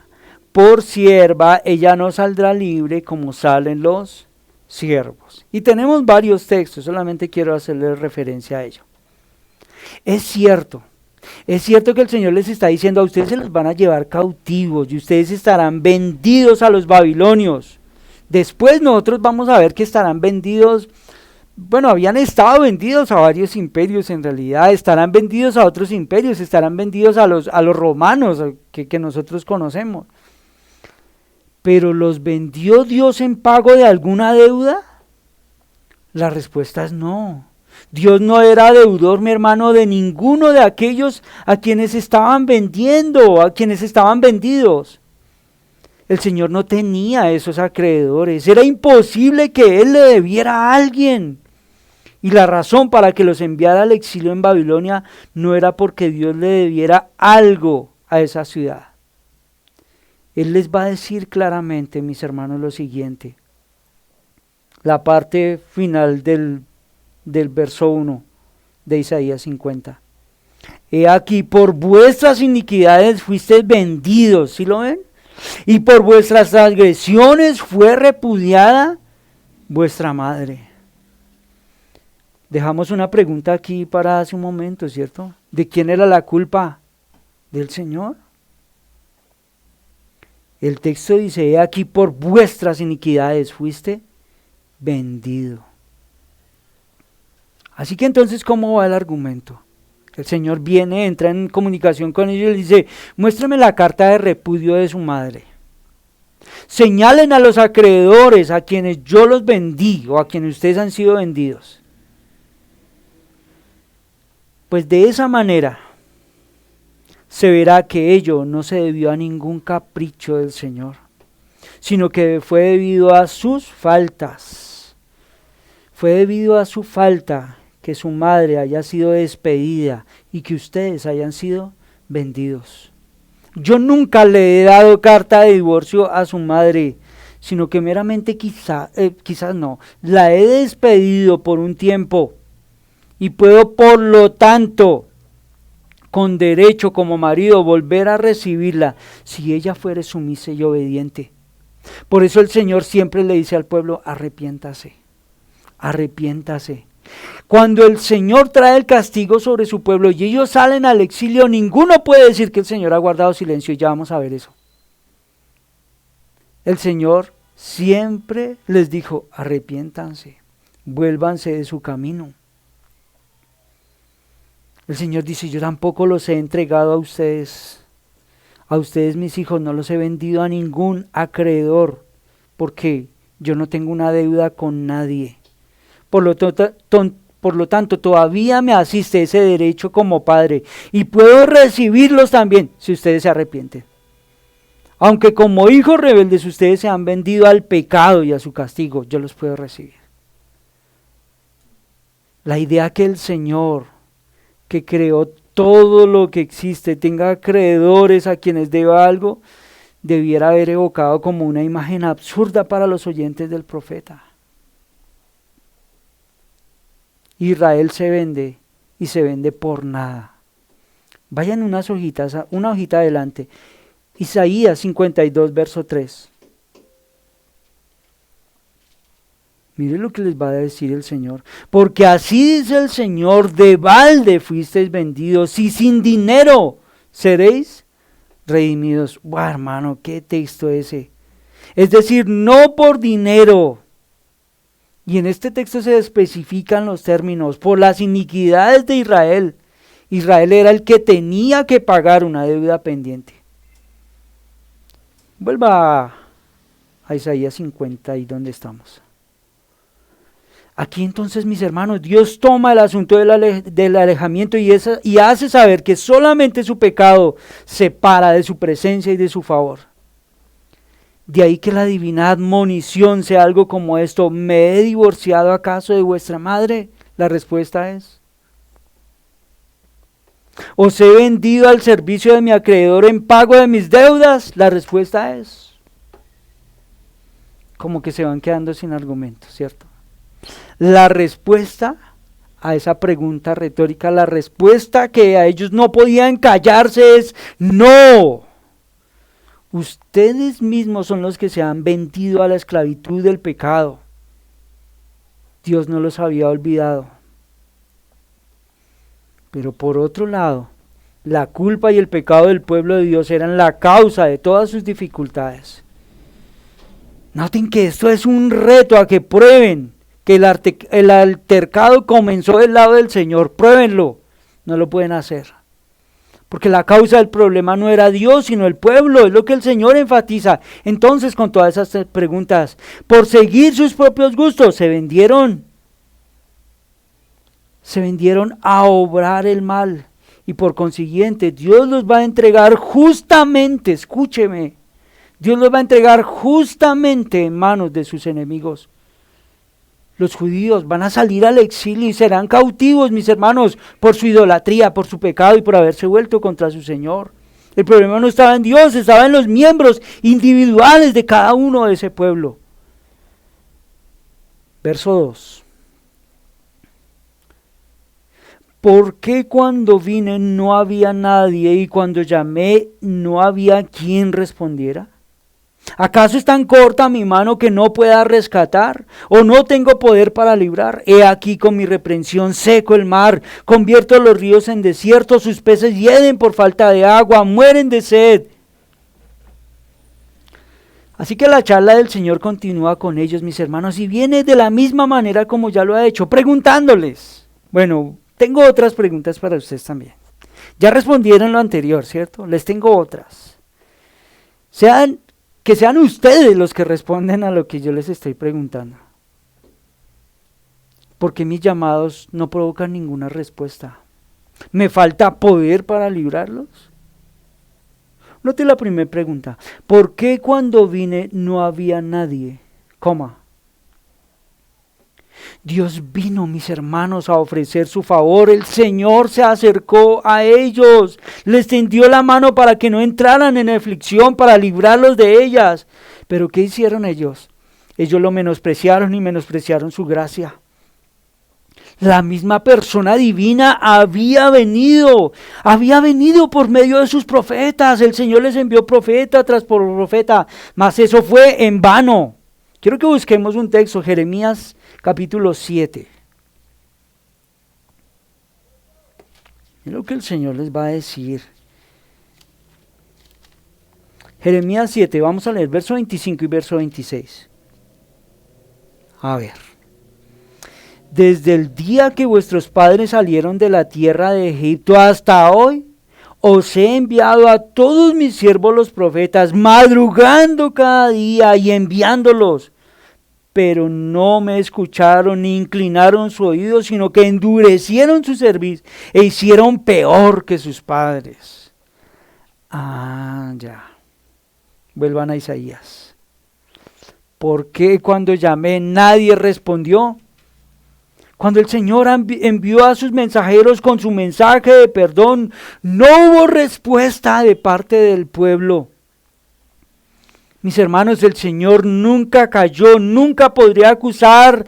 por sierva, ella no saldrá libre como salen los siervos. Y tenemos varios textos, solamente quiero hacerle referencia a ello. Es cierto que el Señor les está diciendo, a ustedes se los van a llevar cautivos y ustedes estarán vendidos a los babilonios. Después nosotros vamos a ver que estarán vendidos. Bueno, habían estado vendidos a varios imperios en realidad, estarán vendidos a otros imperios, estarán vendidos a los romanos que nosotros conocemos. ¿Pero los vendió Dios en pago de alguna deuda? La respuesta es no. Dios no era deudor, mi hermano, de ninguno de aquellos a quienes estaban vendiendo, a quienes estaban vendidos. El Señor no tenía esos acreedores, era imposible que Él le debiera a alguien. Y la razón para que los enviara al exilio en Babilonia no era porque Dios le debiera algo a esa ciudad. Él les va a decir claramente, mis hermanos, lo siguiente. La parte final del verso 1 de Isaías 50. He aquí, por vuestras iniquidades fuisteis vendidos, ¿sí lo ven? Y por vuestras transgresiones fue repudiada vuestra madre. Dejamos una pregunta aquí para hace un momento, ¿cierto? ¿De quién era la culpa? ¿Del Señor? El texto dice, he aquí por vuestras iniquidades fuiste vendido. Así que entonces, ¿cómo va el argumento? El Señor viene, entra en comunicación con ellos y les dice, muéstrame la carta de repudio de su madre. Señalen a los acreedores a quienes yo los vendí o a quienes ustedes han sido vendidos. Pues de esa manera se verá que ello no se debió a ningún capricho del Señor, sino que fue debido a sus faltas. Fue debido a su falta que su madre haya sido despedida y que ustedes hayan sido vendidos. Yo nunca le he dado carta de divorcio a su madre, sino que meramente quizás no, la he despedido por un tiempo. Y puedo, por lo tanto, con derecho como marido, volver a recibirla si ella fuere sumisa y obediente. Por eso el Señor siempre le dice al pueblo, arrepiéntase, arrepiéntase. Cuando el Señor trae el castigo sobre su pueblo y ellos salen al exilio, ninguno puede decir que el Señor ha guardado silencio, y ya vamos a ver eso. El Señor siempre les dijo, arrepiéntanse, vuélvanse de su camino. El Señor dice, yo tampoco los he entregado a ustedes mis hijos, no los he vendido a ningún acreedor, porque Yo no tengo una deuda con nadie. Por lo tanto, todavía me asiste ese derecho como padre y puedo recibirlos también si ustedes se arrepienten. Aunque como hijos rebeldes ustedes se han vendido al pecado y a su castigo, yo los puedo recibir. La idea que el Señor, que creó todo lo que existe, tenga acreedores a quienes deba algo, debiera haber evocado como una imagen absurda para los oyentes del profeta. Israel se vende y se vende por nada. Vayan unas hojitas, una hojita adelante. Isaías 52, verso 3. Miren lo que les va a decir el Señor. Porque así dice el Señor, de balde fuisteis vendidos y sin dinero seréis redimidos. Wow, hermano, qué texto ese. Es decir, no por dinero. Y en este texto se especifican los términos, por las iniquidades de Israel. Israel era el que tenía que pagar una deuda pendiente. Vuelva a Isaías 50 y ¿dónde estamos? Aquí entonces, mis hermanos, Dios toma el asunto del alejamiento y hace saber que solamente su pecado separa de su presencia y de su favor. De ahí que la divina admonición sea algo como esto: ¿me he divorciado acaso de vuestra madre? La respuesta es: ¿os he vendido al servicio de mi acreedor en pago de mis deudas? La respuesta es: como que se van quedando sin argumento, ¿cierto? La respuesta a esa pregunta retórica, la respuesta que a ellos no podían callarse es: no. Ustedes mismos son los que se han vendido a la esclavitud del pecado. Dios no los había olvidado. Pero por otro lado, la culpa y el pecado del pueblo de Dios eran la causa de todas sus dificultades. Noten que esto es un reto a que prueben que el altercado comenzó del lado del Señor. Pruébenlo. No lo pueden hacer. Porque la causa del problema no era Dios, sino el pueblo, es lo que el Señor enfatiza. Entonces, con todas esas preguntas, por seguir sus propios gustos, se vendieron a obrar el mal. Y por consiguiente, Dios los va a entregar justamente, escúcheme, Dios los va a entregar justamente en manos de sus enemigos. Los judíos van a salir al exilio y serán cautivos, mis hermanos, por su idolatría, por su pecado y por haberse vuelto contra su Señor. El problema no estaba en Dios, estaba en los miembros individuales de cada uno de ese pueblo. Verso 2. ¿Por qué cuando vine no había nadie y cuando llamé no había quien respondiera? ¿Acaso es tan corta mi mano que no pueda rescatar? ¿O no tengo poder para librar? He aquí con mi reprensión seco el mar, convierto los ríos en desierto, sus peces hieden por falta de agua, mueren de sed. Así que la charla del Señor continúa con ellos, mis hermanos, y viene de la misma manera como ya lo ha hecho, preguntándoles. Bueno, tengo otras preguntas para ustedes también. Ya respondieron lo anterior, ¿cierto? Les tengo otras. Que sean ustedes los que responden a lo que yo les estoy preguntando. Porque mis llamados no provocan ninguna respuesta. ¿Me falta poder para librarlos? Note la primera pregunta. ¿Por qué cuando vine no había nadie? Dios vino, mis hermanos, a ofrecer su favor. El Señor se acercó a ellos, les tendió la mano para que no entraran en aflicción, para librarlos de ellas. Pero ¿qué hicieron ellos? Ellos lo menospreciaron y menospreciaron su gracia. La misma persona divina había venido por medio de sus profetas. El Señor les envió profeta tras profeta, mas eso fue en vano. Quiero que busquemos un texto, Jeremías capítulo 7. Es lo que el Señor les va a decir. Jeremías 7, vamos a leer verso 25 y verso 26. A ver. Desde el día que vuestros padres salieron de la tierra de Egipto hasta hoy, os he enviado a todos mis siervos los profetas, madrugando cada día y enviándolos. pero no me escucharon ni inclinaron su oído, sino que endurecieron su cerviz e hicieron peor que sus padres. Ya. Vuelvan a Isaías. ¿Por qué cuando llamé nadie respondió? Cuando el Señor envió a sus mensajeros con su mensaje de perdón, no hubo respuesta de parte del pueblo. Mis hermanos, el Señor nunca cayó, nunca podría acusar,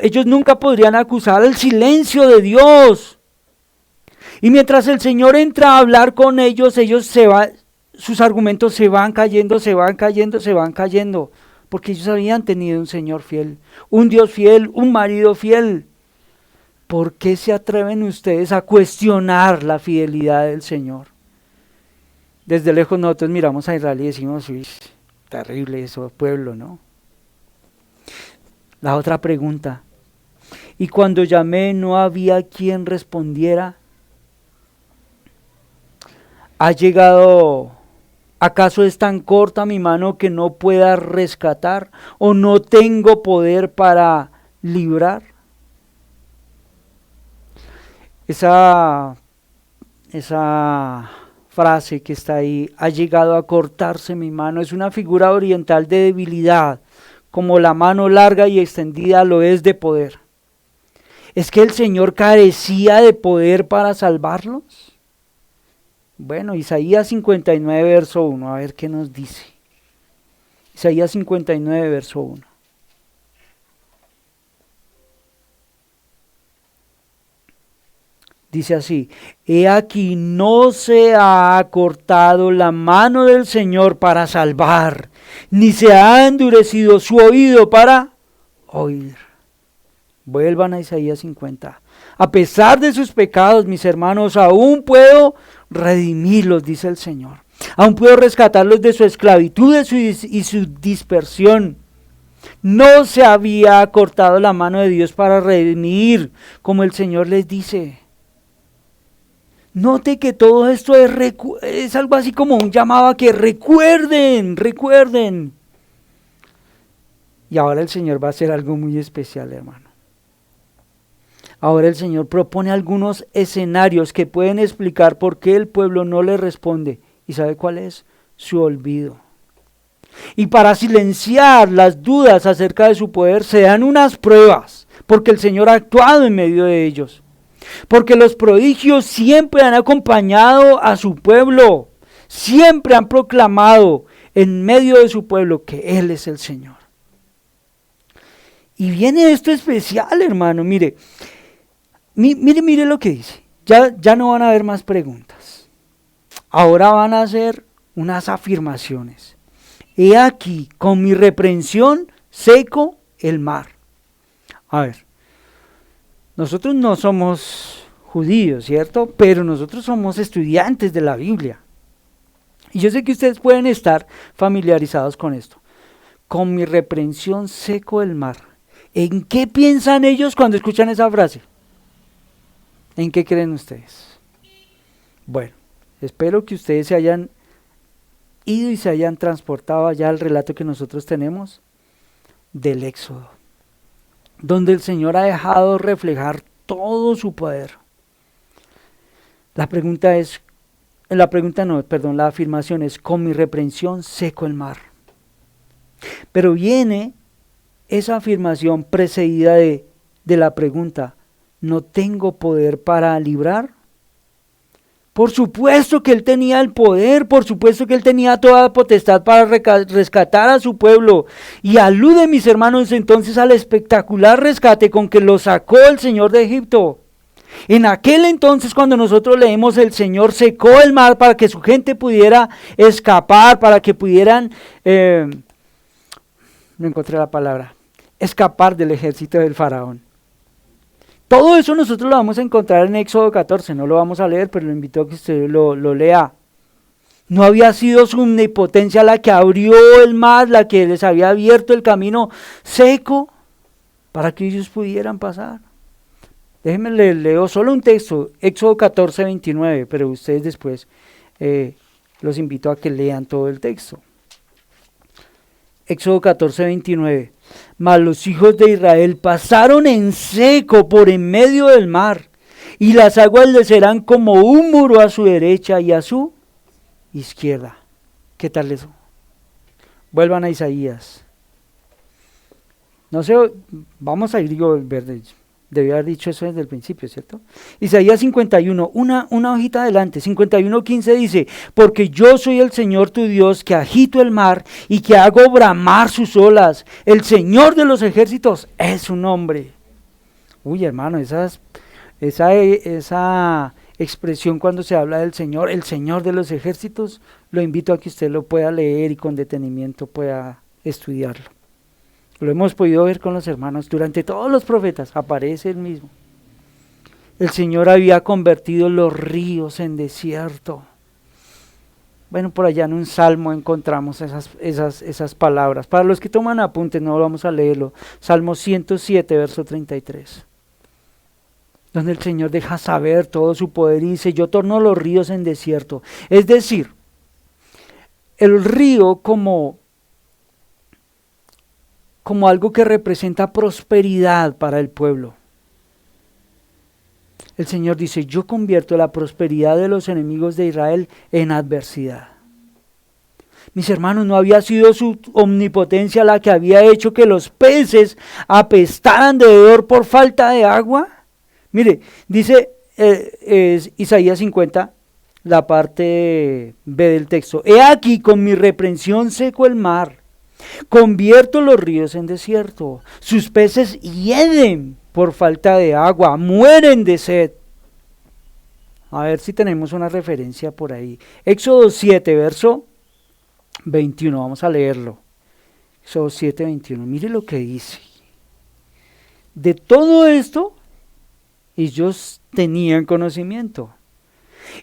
ellos nunca podrían acusar el silencio de Dios. Y mientras el Señor entra a hablar con ellos, sus argumentos se van cayendo, porque ellos habían tenido un Señor fiel, un Dios fiel, un marido fiel. ¿Por qué se atreven ustedes a cuestionar la fidelidad del Señor? Desde lejos nosotros miramos a Israel y decimos, uy, terrible eso, pueblo, ¿no? La otra pregunta, ¿y cuando llamé no había quien respondiera? ¿Ha llegado, acaso es tan corta mi mano que no pueda rescatar? ¿O no tengo poder para librar? Esa frase que está ahí, ha llegado a cortarse mi mano, es una figura oriental de debilidad, como la mano larga y extendida lo es de poder. ¿Es que el Señor carecía de poder para salvarlos? Bueno, Isaías 59, verso 1, a ver qué nos dice. Isaías 59, verso 1. Dice así, he aquí no se ha acortado la mano del Señor para salvar, ni se ha endurecido su oído para oír. Vuelvan a Isaías 50. A pesar de sus pecados, mis hermanos, aún puedo redimirlos, dice el Señor. Aún puedo rescatarlos de su esclavitud y su dispersión. No se había acortado la mano de Dios para redimir, como el Señor les dice. Note que todo esto es algo así como un llamado a que recuerden. Y ahora el Señor va a hacer algo muy especial, hermano. Ahora el Señor propone algunos escenarios que pueden explicar por qué el pueblo no le responde. ¿Y sabe cuál es? Su olvido. Y para silenciar las dudas acerca de su poder se dan unas pruebas, porque el Señor ha actuado en medio de ellos. Porque los prodigios siempre han acompañado a su pueblo, siempre han proclamado en medio de su pueblo que Él es el Señor. Y viene esto especial, hermano, mire lo que dice, ya no van a haber más preguntas, ahora van a hacer unas afirmaciones. He aquí, con mi reprensión seco el mar. A ver. Nosotros no somos judíos, ¿cierto? Pero nosotros somos estudiantes de la Biblia. Y yo sé que ustedes pueden estar familiarizados con esto. Con mi reprensión seco el mar. ¿En qué piensan ellos cuando escuchan esa frase? ¿En qué creen ustedes? Bueno, espero que ustedes se hayan ido y se hayan transportado allá al relato que nosotros tenemos del Éxodo, donde el Señor ha dejado reflejar todo su poder. La afirmación es, con mi reprensión seco el mar. Pero viene esa afirmación precedida de la pregunta, ¿no tengo poder para librar? Por supuesto que Él tenía el poder, por supuesto que Él tenía toda la potestad para rescatar a su pueblo. Y alude, mis hermanos, entonces al espectacular rescate con que lo sacó el Señor de Egipto. En aquel entonces, cuando nosotros leemos, el Señor secó el mar para que su gente pudiera escapar, para que pudieran, no encontré la palabra, escapar del ejército del faraón. Todo eso nosotros lo vamos a encontrar en Éxodo 14, no lo vamos a leer, pero lo invito a que usted lo lea. No había sido su omnipotencia la que abrió el mar, la que les había abierto el camino seco para que ellos pudieran pasar. Déjenme leo solo un texto, Éxodo 14, 29, pero ustedes después los invito a que lean todo el texto. Éxodo 14, 29. Mas los hijos de Israel pasaron en seco por en medio del mar, y las aguas les serán como un muro a su derecha y a su izquierda. ¿Qué tal eso? Vuelvan a Isaías. No sé, vamos a ir yo verde. Debí haber dicho eso desde el principio, ¿cierto? Isaías 51, una hojita adelante, 51:15 dice: porque yo soy el Señor tu Dios, que agito el mar y que hago bramar sus olas. El Señor de los ejércitos es su nombre. Uy, hermano, esa expresión cuando se habla del Señor, el Señor de los ejércitos, lo invito a que usted lo pueda leer y con detenimiento pueda estudiarlo. Lo hemos podido ver con los hermanos, durante todos los profetas aparece el mismo. El Señor había convertido los ríos en desierto. Bueno, por allá en un salmo encontramos esas palabras. Para los que toman apuntes, no vamos a leerlo. Salmo 107, verso 33. Donde el Señor deja saber todo su poder y dice: yo torno los ríos en desierto. Es decir, el río como algo que representa prosperidad para el pueblo. El Señor dice: yo convierto la prosperidad de los enemigos de Israel en adversidad. Mis hermanos, ¿no había sido su omnipotencia la que había hecho que los peces apestaran de hedor por falta de agua? Mire, dice Isaías 50, la parte B del texto: he aquí, con mi reprensión seco el mar, convierto los ríos en desierto, sus peces hieden por falta de agua, mueren de sed. A ver si tenemos una referencia por ahí. Éxodo 7, verso 21, vamos a leerlo. Éxodo 7, 21, mire lo que dice. De todo esto ellos tenían conocimiento.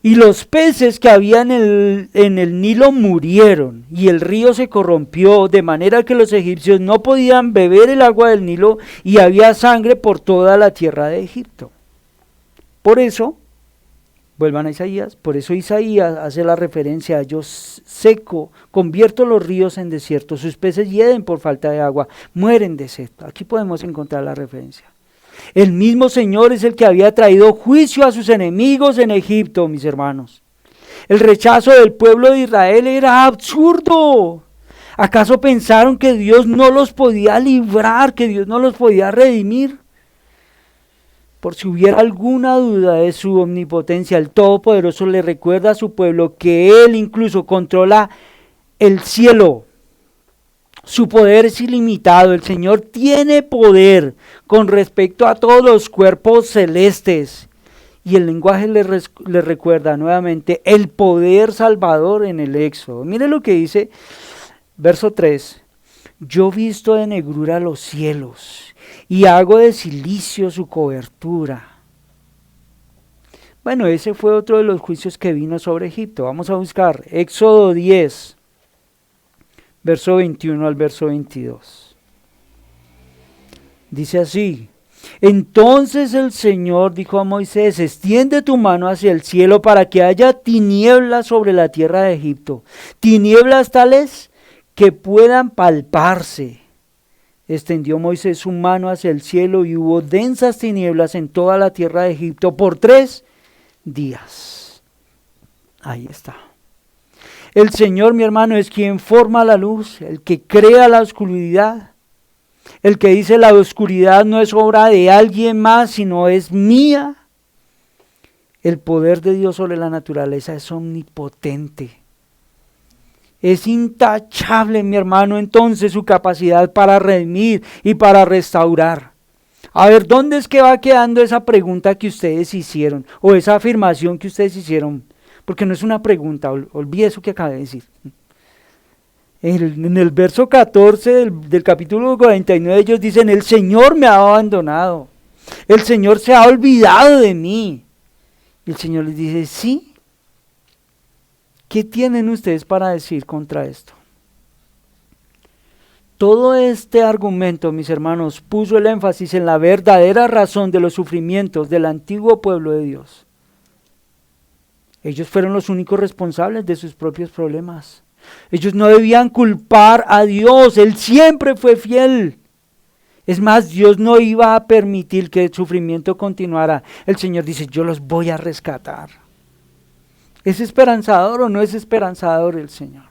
Y los peces que había en el Nilo murieron, y el río se corrompió, de manera que los egipcios no podían beber el agua del Nilo, y había sangre por toda la tierra de Egipto. Por eso, vuelvan a Isaías, por eso Isaías hace la referencia a: yo seco, convierto los ríos en desierto, sus peces hieden por falta de agua, mueren de sed. Aquí podemos encontrar la referencia. El mismo Señor es el que había traído juicio a sus enemigos en Egipto, mis hermanos. El rechazo del pueblo de Israel era absurdo. ¿Acaso pensaron que Dios no los podía librar, que Dios no los podía redimir? Por si hubiera alguna duda de su omnipotencia, el Todopoderoso le recuerda a su pueblo que Él incluso controla el cielo. Su poder es ilimitado. El Señor tiene poder con respecto a todos los cuerpos celestes. Y el lenguaje le recuerda nuevamente el poder salvador en el Éxodo. Mire lo que dice, verso 3. Yo visto de negrura los cielos y hago de silicio su cobertura. Bueno, ese fue otro de los juicios que vino sobre Egipto. Vamos a buscar Éxodo 10. Verso 21 al verso 22. Dice así: entonces el Señor dijo a Moisés: extiende tu mano hacia el cielo para que haya tinieblas sobre la tierra de Egipto, tinieblas tales que puedan palparse. Extendió Moisés su mano hacia el cielo y hubo densas tinieblas en toda la tierra de Egipto por 3 días. Ahí está. El Señor, mi hermano, es quien forma la luz, el que crea la oscuridad, el que dice: la oscuridad no es obra de alguien más, sino es mía. El poder de Dios sobre la naturaleza es omnipotente. Es intachable, mi hermano, entonces su capacidad para redimir y para restaurar. A ver, ¿dónde es que va quedando esa pregunta que ustedes hicieron? O esa afirmación que ustedes hicieron. Porque no es una pregunta, olvide eso que acabé de decir. En el verso 14 del capítulo 49 ellos dicen: el Señor me ha abandonado, el Señor se ha olvidado de mí. Y el Señor les dice: sí. ¿Qué tienen ustedes para decir contra esto? Todo este argumento, mis hermanos, puso el énfasis en la verdadera razón de los sufrimientos del antiguo pueblo de Dios. Ellos fueron los únicos responsables de sus propios problemas. Ellos no debían culpar a Dios, Él siempre fue fiel. Es más, Dios no iba a permitir que el sufrimiento continuara. El Señor dice, yo los voy a rescatar. ¿Es esperanzador o no es esperanzador el Señor?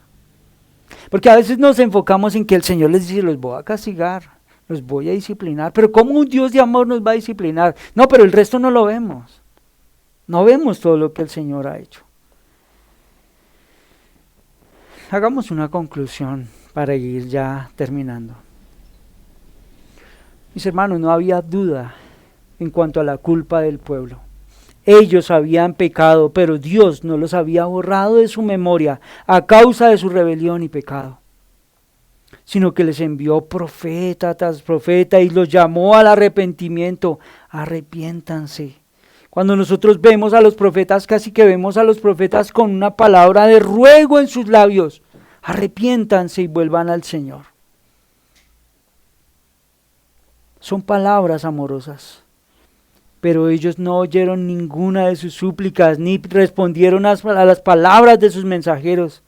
Porque a veces nos enfocamos en que el Señor les dice, los voy a castigar, los voy a disciplinar. Pero ¿cómo un Dios de amor nos va a disciplinar? No, pero el resto no lo vemos. No vemos todo lo que el Señor ha hecho. Hagamos una conclusión para ir ya terminando. Mis hermanos, no había duda en cuanto a la culpa del pueblo. Ellos habían pecado, pero Dios no los había borrado de su memoria a causa de su rebelión y pecado, sino que les envió profeta tras profeta y los llamó al arrepentimiento. Arrepiéntanse. Cuando nosotros vemos a los profetas, casi que vemos a los profetas con una palabra de ruego en sus labios. Arrepiéntanse y vuelvan al Señor. Son palabras amorosas. Pero ellos no oyeron ninguna de sus súplicas, ni respondieron a las palabras de sus mensajeros.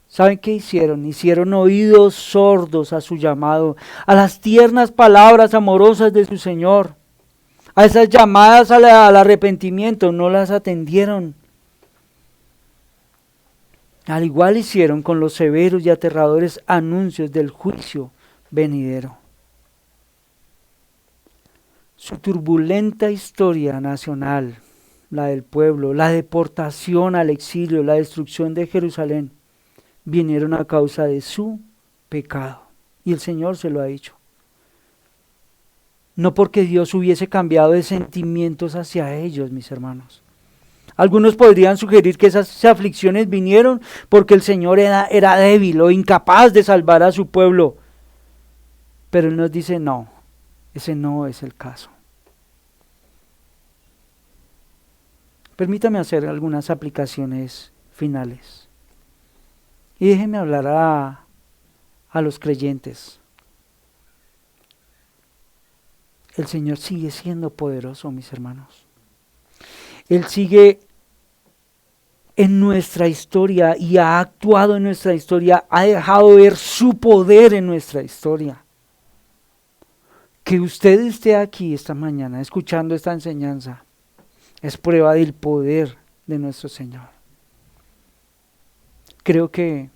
¿Saben qué hicieron? Hicieron oídos sordos a su llamado, a las tiernas palabras amorosas de su Señor. A esas llamadas al arrepentimiento no las atendieron. Al igual hicieron con los severos y aterradores anuncios del juicio venidero. Su turbulenta historia nacional, la del pueblo, la deportación al exilio, la destrucción de Jerusalén, vinieron a causa de su pecado. Y el Señor se lo ha dicho. No porque Dios hubiese cambiado de sentimientos hacia ellos, mis hermanos. Algunos podrían sugerir que esas aflicciones vinieron porque el Señor era débil o incapaz de salvar a su pueblo. Pero Él nos dice no, ese no es el caso. Permítame hacer algunas aplicaciones finales. Y déjenme hablar a los creyentes. El Señor sigue siendo poderoso, mis hermanos. Él sigue en nuestra historia y ha actuado en nuestra historia, ha dejado ver su poder en nuestra historia. Que usted esté aquí esta mañana escuchando esta enseñanza es prueba del poder de nuestro Señor. Creo que,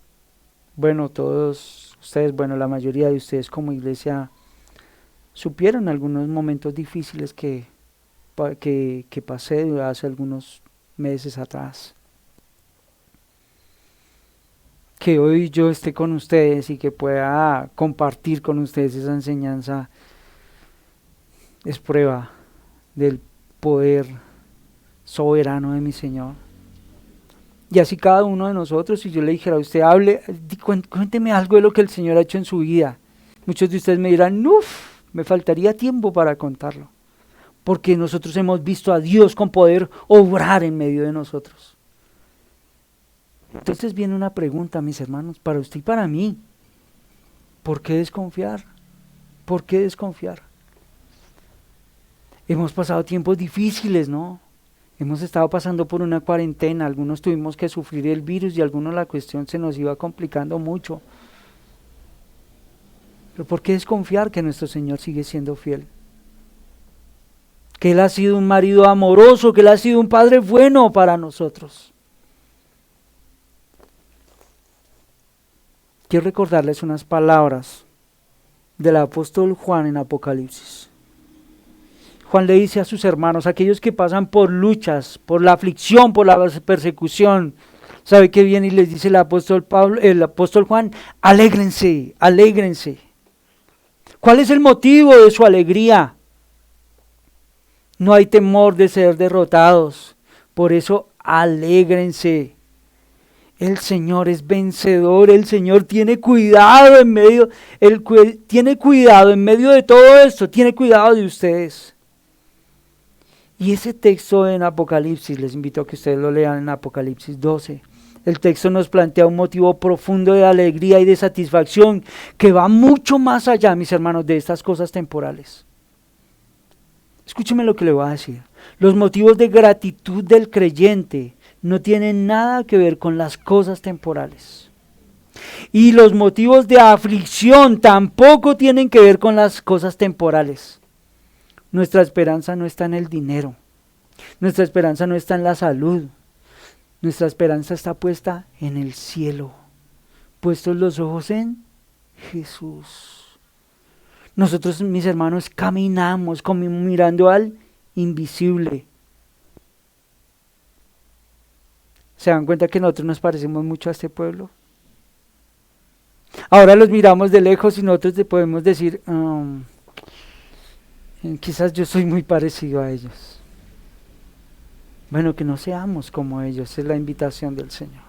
todos ustedes, la mayoría de ustedes como iglesia supieron algunos momentos difíciles que pasé hace algunos meses atrás. Que hoy yo esté con ustedes y que pueda compartir con ustedes esa enseñanza es prueba del poder soberano de mi Señor. Y así cada uno de nosotros, si yo le dijera a usted, cuénteme algo de lo que el Señor ha hecho en su vida. Muchos de ustedes me dirán, me faltaría tiempo para contarlo. Porque nosotros hemos visto a Dios con poder obrar en medio de nosotros. Entonces viene una pregunta, mis hermanos, para usted y para mí. ¿Por qué desconfiar? ¿Por qué desconfiar? Hemos pasado tiempos difíciles, ¿no? Hemos estado pasando por una cuarentena, algunos tuvimos que sufrir el virus y algunos la cuestión se nos iba complicando mucho. Pero ¿por qué desconfiar que nuestro Señor sigue siendo fiel? Que Él ha sido un marido amoroso, que Él ha sido un padre bueno para nosotros. Quiero recordarles unas palabras del apóstol Juan en Apocalipsis. Juan le dice a sus hermanos, aquellos que pasan por luchas, por la aflicción, por la persecución, ¿sabe qué viene y les dice el apóstol Juan? Alégrense, alégrense. ¿Cuál es el motivo de su alegría? No hay temor de ser derrotados, por eso alégrense. El Señor es vencedor, el Señor tiene cuidado en medio, tiene cuidado en medio de todo esto, tiene cuidado de ustedes. Y ese texto en Apocalipsis, les invito a que ustedes lo lean en Apocalipsis 12. El texto nos plantea un motivo profundo de alegría y de satisfacción que va mucho más allá, mis hermanos, de estas cosas temporales. Escúcheme lo que le voy a decir. Los motivos de gratitud del creyente no tienen nada que ver con las cosas temporales. Y los motivos de aflicción tampoco tienen que ver con las cosas temporales. Nuestra esperanza no está en el dinero. Nuestra esperanza no está en la salud. Nuestra esperanza está puesta en el cielo. Puestos los ojos en Jesús. Nosotros, mis hermanos, caminamos como mirando al invisible. ¿Se dan cuenta que nosotros nos parecemos mucho a este pueblo? Ahora los miramos de lejos y nosotros te podemos decir, quizás yo soy muy parecido a ellos. Bueno, que no seamos como ellos, es la invitación del Señor.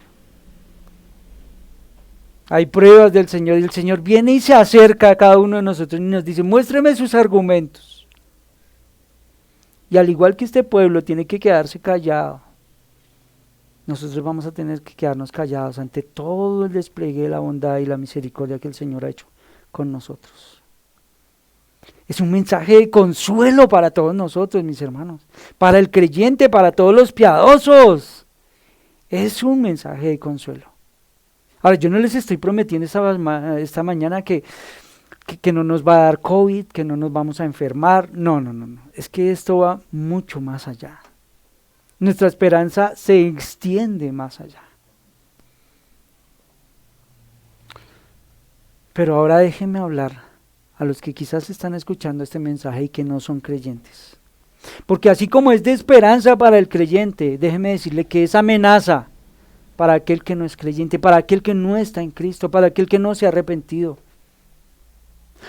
Hay pruebas del Señor y el Señor viene y se acerca a cada uno de nosotros y nos dice, muéstreme sus argumentos. Y al igual que este pueblo tiene que quedarse callado, nosotros vamos a tener que quedarnos callados ante todo el despliegue de la bondad y la misericordia que el Señor ha hecho con nosotros. Es un mensaje de consuelo para todos nosotros, mis hermanos, para el creyente, para todos los piadosos. Es un mensaje de consuelo. Ahora, yo no les estoy prometiendo esta mañana que no nos va a dar COVID, que no nos vamos a enfermar. No. Es que esto va mucho más allá. Nuestra esperanza se extiende más allá. Pero ahora déjenme hablar a los que quizás están escuchando este mensaje y que no son creyentes. Porque así como es de esperanza para el creyente, déjeme decirle que es amenaza para aquel que no es creyente, para aquel que no está en Cristo, para aquel que no se ha arrepentido.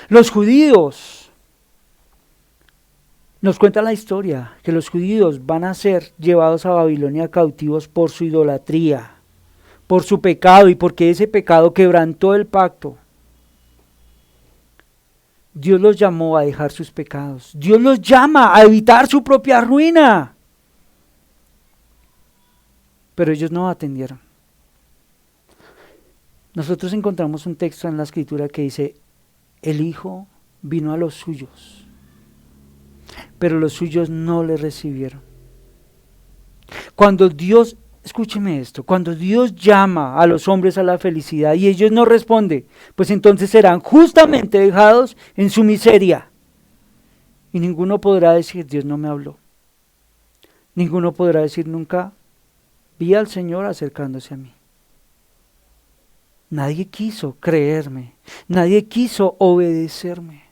Los judíos, nos cuenta la historia, que los judíos van a ser llevados a Babilonia cautivos por su idolatría, por su pecado y porque ese pecado quebrantó el pacto. Dios los llamó a dejar sus pecados. Dios los llama a evitar su propia ruina. Pero ellos no atendieron. Nosotros encontramos un texto en la Escritura que dice, el Hijo vino a los suyos, pero los suyos no le recibieron. Cuando Dios, escúcheme esto, cuando Dios llama a los hombres a la felicidad y ellos no responden, pues entonces serán justamente dejados en su miseria. Y ninguno podrá decir, Dios no me habló. Ninguno podrá decir nunca, vi al Señor acercándose a mí. Nadie quiso creerme, nadie quiso obedecerme.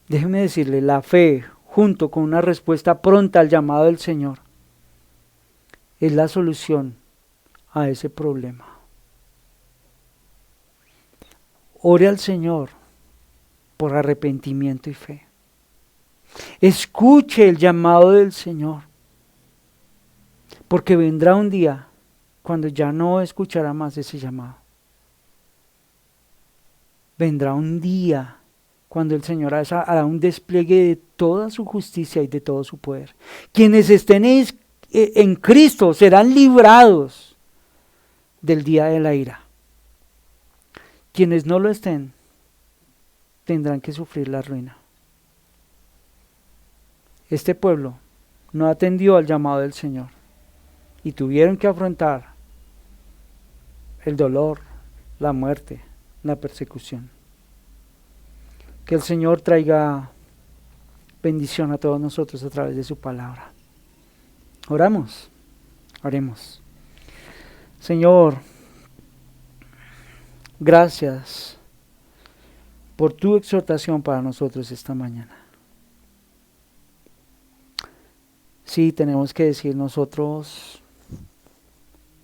Déjeme decirle, la fe, junto con una respuesta pronta al llamado del Señor, es la solución a ese problema. Ore al Señor por arrepentimiento y fe. Escuche el llamado del Señor, porque vendrá un día cuando ya no escuchará más ese llamado. Vendrá un día cuando el Señor hará un despliegue de toda su justicia y de todo su poder. Quienes estén en Cristo serán librados del día de la ira. Quienes no lo estén, tendrán que sufrir la ruina. Este pueblo no atendió al llamado del Señor y tuvieron que afrontar el dolor, la muerte, la persecución. Que el Señor traiga bendición a todos nosotros a través de su palabra. Oramos, oremos. Señor, gracias por tu exhortación para nosotros esta mañana. Sí, tenemos que decir, nosotros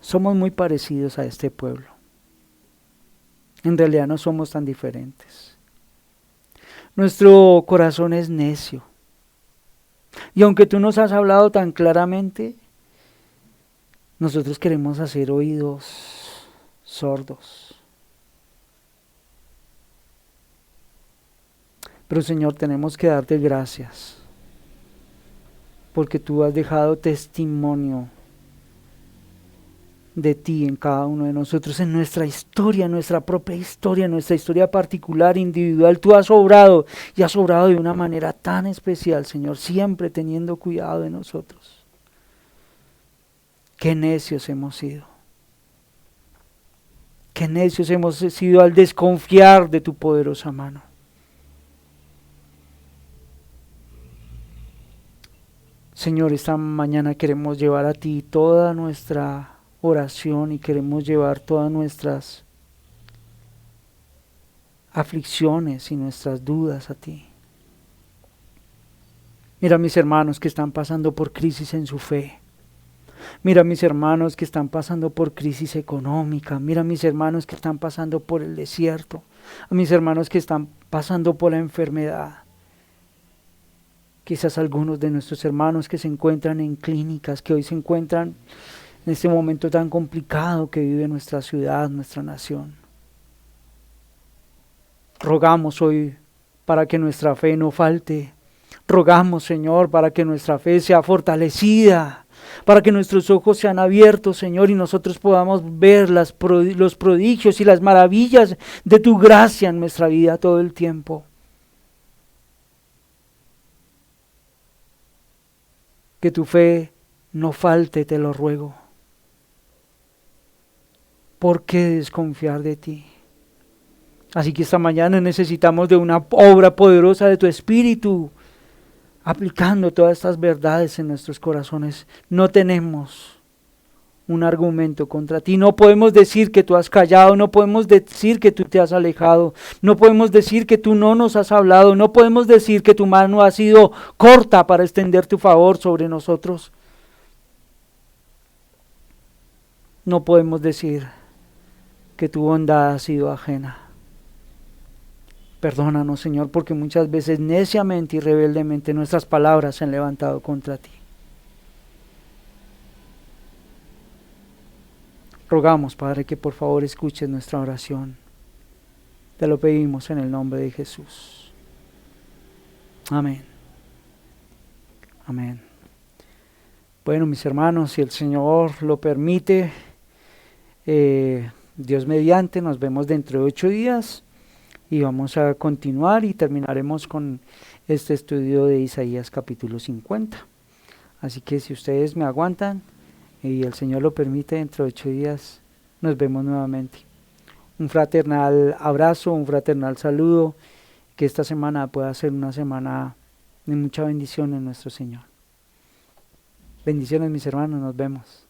somos muy parecidos a este pueblo. En realidad no somos tan diferentes. Nuestro corazón es necio. Y aunque tú nos has hablado tan claramente, nosotros queremos hacer oídos sordos. Pero Señor, tenemos que darte gracias, porque tú has dejado testimonio de ti en cada uno de nosotros, en nuestra historia, nuestra propia historia, nuestra historia particular, individual. Tú has obrado y has obrado de una manera tan especial, Señor, siempre teniendo cuidado de nosotros. Qué necios hemos sido. Qué necios hemos sido al desconfiar de tu poderosa mano. Señor, esta mañana queremos llevar a ti toda nuestra oración y queremos llevar todas nuestras aflicciones y nuestras dudas a ti. Mira a mis hermanos que están pasando por crisis en su fe. Mira a mis hermanos que están pasando por crisis económica. Mira a mis hermanos que están pasando por el desierto. A mis hermanos que están pasando por la enfermedad. Quizás algunos de nuestros hermanos que se encuentran en clínicas, que hoy se encuentran en este momento tan complicado que vive nuestra ciudad, nuestra nación. Rogamos hoy para que nuestra fe no falte. Rogamos, Señor, para que nuestra fe sea fortalecida, para que nuestros ojos sean abiertos, Señor, y nosotros podamos ver los prodigios y las maravillas de tu gracia en nuestra vida todo el tiempo. Que tu fe no falte, te lo ruego. ¿Por qué desconfiar de ti? Así que esta mañana necesitamos de una obra poderosa de tu Espíritu, aplicando todas estas verdades en nuestros corazones. No tenemos un argumento contra ti. No podemos decir que tú has callado, no podemos decir que tú te has alejado, no podemos decir que tú no nos has hablado, no podemos decir que tu mano ha sido corta para extender tu favor sobre nosotros. No podemos decir que tu bondad ha sido ajena. Perdónanos, Señor, porque muchas veces neciamente y rebeldemente nuestras palabras se han levantado contra ti. Rogamos, Padre, que por favor escuches nuestra oración. Te lo pedimos en el nombre de Jesús. Amén. Amén. Bueno, mis hermanos, si el Señor lo permite, Dios mediante, nos vemos dentro de 8 días y vamos a continuar y terminaremos con este estudio de Isaías capítulo 50. Así que si ustedes me aguantan y el Señor lo permite, dentro de 8 días nos vemos nuevamente. Un fraternal abrazo, un fraternal saludo, que esta semana pueda ser una semana de mucha bendición en nuestro Señor. Bendiciones, mis hermanos, nos vemos.